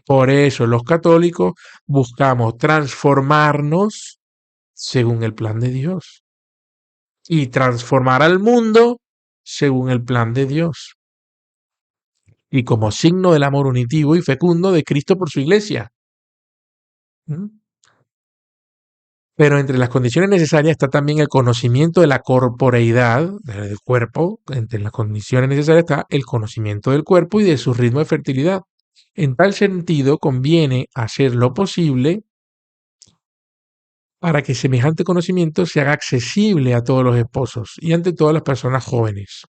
Por eso los católicos buscamos transformarnos según el plan de Dios y transformar al mundo según el plan de Dios y como signo del amor unitivo y fecundo de Cristo por su iglesia. ¿Mm? Pero entre las condiciones necesarias está también el conocimiento de la corporeidad del cuerpo. Entre las condiciones necesarias está el conocimiento del cuerpo y de su ritmo de fertilidad. En tal sentido, conviene hacer lo posible para que semejante conocimiento se haga accesible a todos los esposos y ante todas las personas jóvenes,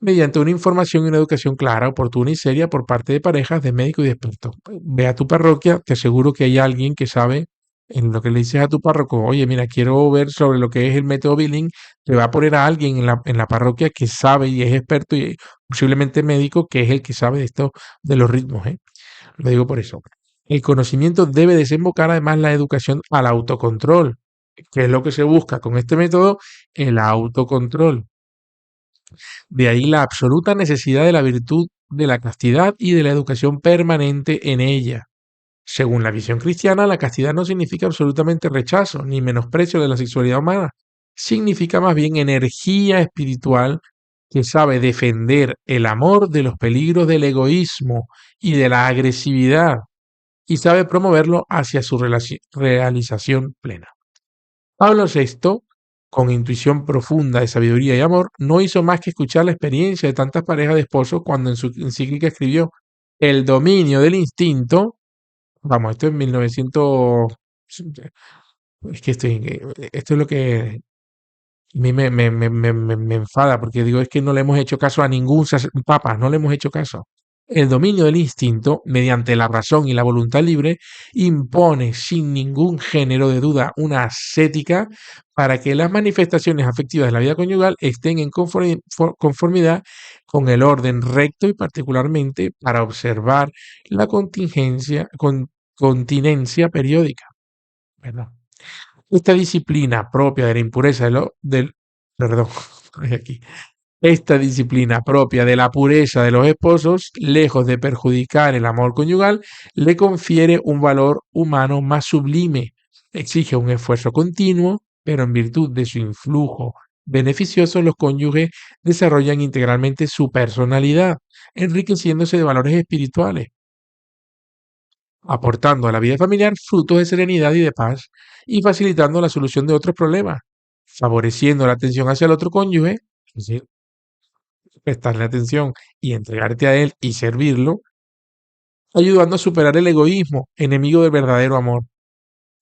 mediante una información y una educación clara, oportuna y seria por parte de parejas, de médicos y de expertos. Ve a tu parroquia, te aseguro que hay alguien que sabe en lo que le dices a tu párroco, oye, mira, quiero ver sobre lo que es el método Billing, te va a poner a alguien en la parroquia que sabe y es experto y posiblemente médico, que es el que sabe de esto, de los ritmos, ¿eh? Lo digo por eso. El conocimiento debe desembocar además la educación al autocontrol, que es lo que se busca con este método, el autocontrol. De ahí la absoluta necesidad de la virtud de la castidad y de la educación permanente en ella. Según la visión cristiana, la castidad no significa absolutamente rechazo ni menosprecio de la sexualidad humana. Significa más bien energía espiritual que sabe defender el amor de los peligros del egoísmo y de la agresividad y sabe promoverlo hacia su realización plena. Pablo VI, con intuición profunda de sabiduría y amor, no hizo más que escuchar la experiencia de tantas parejas de esposos cuando en su encíclica escribió el dominio del instinto. Vamos, esto es 1900. Es que esto es lo que a mí me enfada, porque digo, es que no le hemos hecho caso a ningún papa, no le hemos hecho caso. El dominio del instinto, mediante la razón y la voluntad libre, impone sin ningún género de duda una ascética para que las manifestaciones afectivas de la vida conyugal estén en conformidad con el orden recto y particularmente para observar la continencia periódica. ¿Verdad? Esta disciplina propia de la impureza perdón, aquí. Esta disciplina propia de la pureza de los esposos, lejos de perjudicar el amor conyugal, le confiere un valor humano más sublime. Exige un esfuerzo continuo, pero en virtud de su influjo beneficioso, los cónyuges desarrollan integralmente su personalidad, enriqueciéndose de valores espirituales, aportando a la vida familiar frutos de serenidad y de paz, y facilitando la solución de otros problemas, favoreciendo la atención hacia el otro cónyuge, es decir, prestarle atención y entregarte a él y servirlo, ayudando a superar el egoísmo, enemigo del verdadero amor.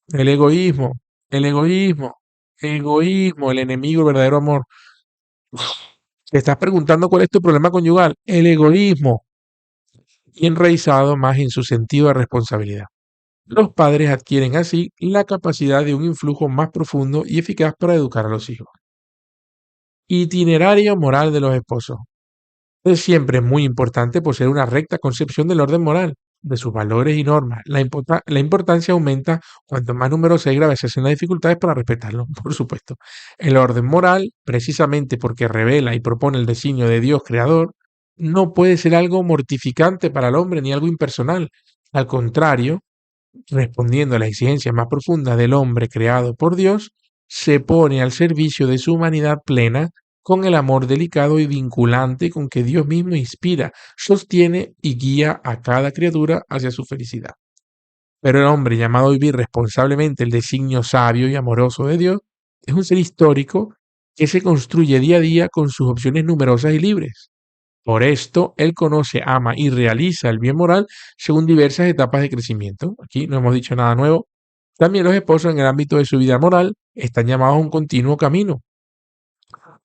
El egoísmo, el egoísmo, egoísmo, el enemigo del verdadero amor. Te estás preguntando cuál es tu problema conyugal, el egoísmo, y enraizado más en su sentido de responsabilidad. Los padres adquieren así la capacidad de un influjo más profundo y eficaz para educar a los hijos. Itinerario moral de los esposos. Es siempre muy importante poseer una recta concepción del orden moral, de sus valores y normas. La importancia aumenta cuanto más numerosas y graves sean las dificultades para respetarlo, por supuesto. El orden moral, precisamente porque revela y propone el designio de Dios creador, no puede ser algo mortificante para el hombre ni algo impersonal. Al contrario, respondiendo a las exigencias más profundas del hombre creado por Dios, se pone al servicio de su humanidad plena con el amor delicado y vinculante con que Dios mismo inspira, sostiene y guía a cada criatura hacia su felicidad. Pero el hombre llamado a vivir responsablemente el designio sabio y amoroso de Dios es un ser histórico que se construye día a día con sus opciones numerosas y libres. Por esto, él conoce, ama y realiza el bien moral según diversas etapas de crecimiento. Aquí no hemos dicho nada nuevo. También los esposos en el ámbito de su vida moral están llamados a un continuo camino,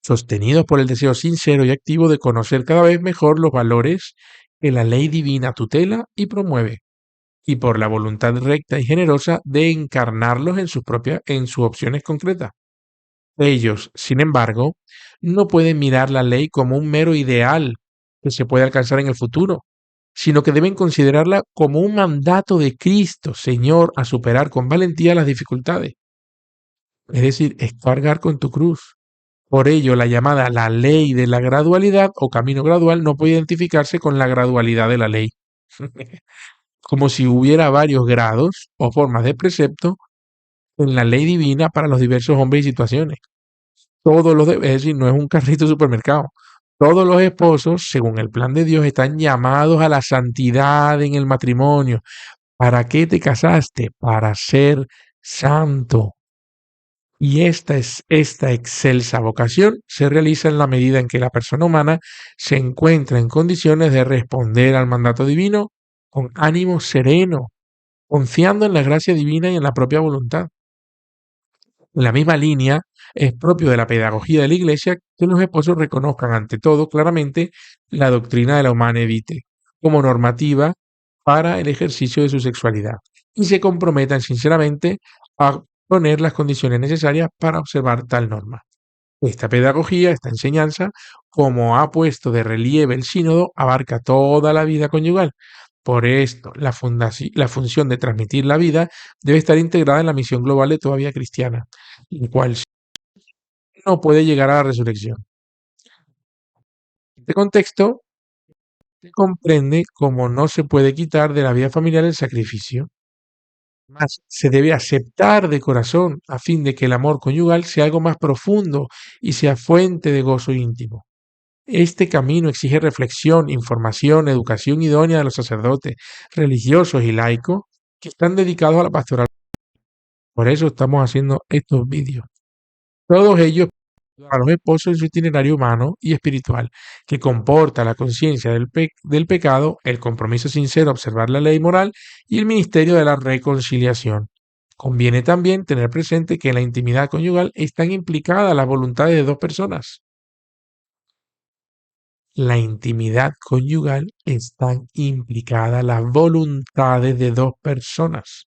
sostenidos por el deseo sincero y activo de conocer cada vez mejor los valores que la ley divina tutela y promueve, y por la voluntad recta y generosa de encarnarlos en sus opciones concretas. Ellos, sin embargo, no pueden mirar la ley como un mero ideal que se puede alcanzar en el futuro, sino que deben considerarla como un mandato de Cristo, Señor, a superar con valentía las dificultades. Es decir, es cargar con tu cruz. Por ello, la llamada la ley de la gradualidad o camino gradual no puede identificarse con la gradualidad de la ley, como si hubiera varios grados o formas de precepto en la ley divina para los diversos hombres y situaciones. Es decir, no es un carrito de supermercado. Todos los esposos, según el plan de Dios, están llamados a la santidad en el matrimonio. ¿Para qué te casaste? Para ser santo. Y esta excelsa vocación se realiza en la medida en que la persona humana se encuentra en condiciones de responder al mandato divino con ánimo sereno, confiando en la gracia divina y en la propia voluntad. En la misma línea, es propio de la pedagogía de la Iglesia que los esposos reconozcan ante todo claramente la doctrina de la humana vitae como normativa para el ejercicio de su sexualidad y se comprometan sinceramente a poner las condiciones necesarias para observar tal norma. Esta pedagogía, esta enseñanza, como ha puesto de relieve el sínodo, abarca toda la vida conyugal. Por esto, la función de transmitir la vida debe estar integrada en la misión global de toda vida cristiana, la cual no puede llegar a la resurrección. En este contexto, se comprende cómo no se puede quitar de la vida familiar el sacrificio, más se debe aceptar de corazón a fin de que el amor conyugal sea algo más profundo y sea fuente de gozo íntimo. Este camino exige reflexión, información, educación idónea de los sacerdotes, religiosos y laicos que están dedicados a la pastoral. Por eso estamos haciendo estos vídeos. Todos ellos a los esposos en su itinerario humano y espiritual, que comporta la conciencia del pecado, el compromiso sincero a observar la ley moral y el ministerio de la reconciliación. Conviene también tener presente que en la intimidad conyugal están implicadas las voluntades de dos personas. la intimidad conyugal están implicadas las voluntades de dos personas,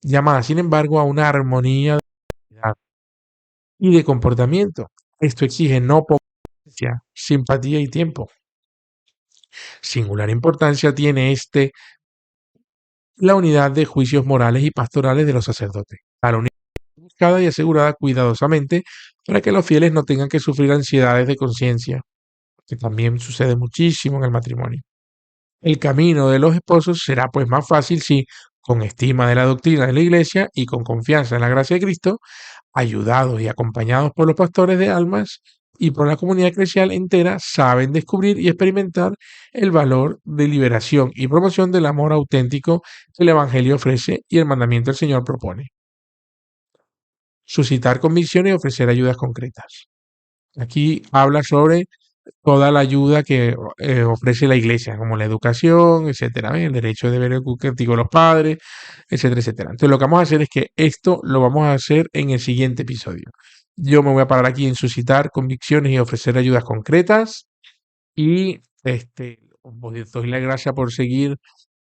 llamadas sin embargo a una armonía de identidad y de comportamiento. Esto exige no poca paciencia, simpatía y tiempo. Singular importancia tiene la unidad de juicios morales y pastorales de los sacerdotes. La unidad buscada y asegurada cuidadosamente para que los fieles no tengan que sufrir ansiedades de conciencia, que también sucede muchísimo en el matrimonio. El camino de los esposos será pues más fácil si, con estima de la doctrina de la Iglesia y con confianza en la gracia de Cristo, ayudados y acompañados por los pastores de almas y por la comunidad eclesial entera, saben descubrir y experimentar el valor de liberación y promoción del amor auténtico que el Evangelio ofrece y el mandamiento del Señor propone. Suscitar convicciones y ofrecer ayudas concretas. Aquí habla sobre toda la ayuda que ofrece la Iglesia, como la educación, etcétera, el derecho de ver educativo de los padres, etcétera, etcétera. Entonces lo que vamos a hacer es que esto lo vamos a hacer en el siguiente episodio. Yo me voy a parar aquí en suscitar convicciones y ofrecer ayudas concretas y os doy la gracia por seguir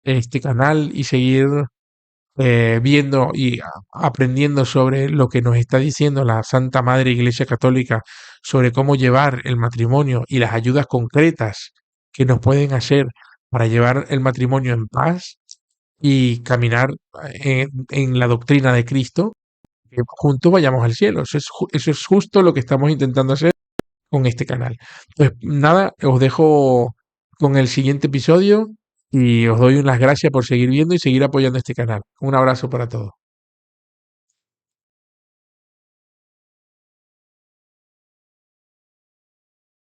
este canal y seguir viendo y aprendiendo sobre lo que nos está diciendo la Santa Madre Iglesia Católica sobre cómo llevar el matrimonio y las ayudas concretas que nos pueden hacer para llevar el matrimonio en paz y caminar en la doctrina de Cristo, que juntos vayamos al cielo. Eso es justo lo que estamos intentando hacer con este canal. Pues nada, os dejo con el siguiente episodio y os doy unas gracias por seguir viendo y seguir apoyando este canal. Un abrazo para todos.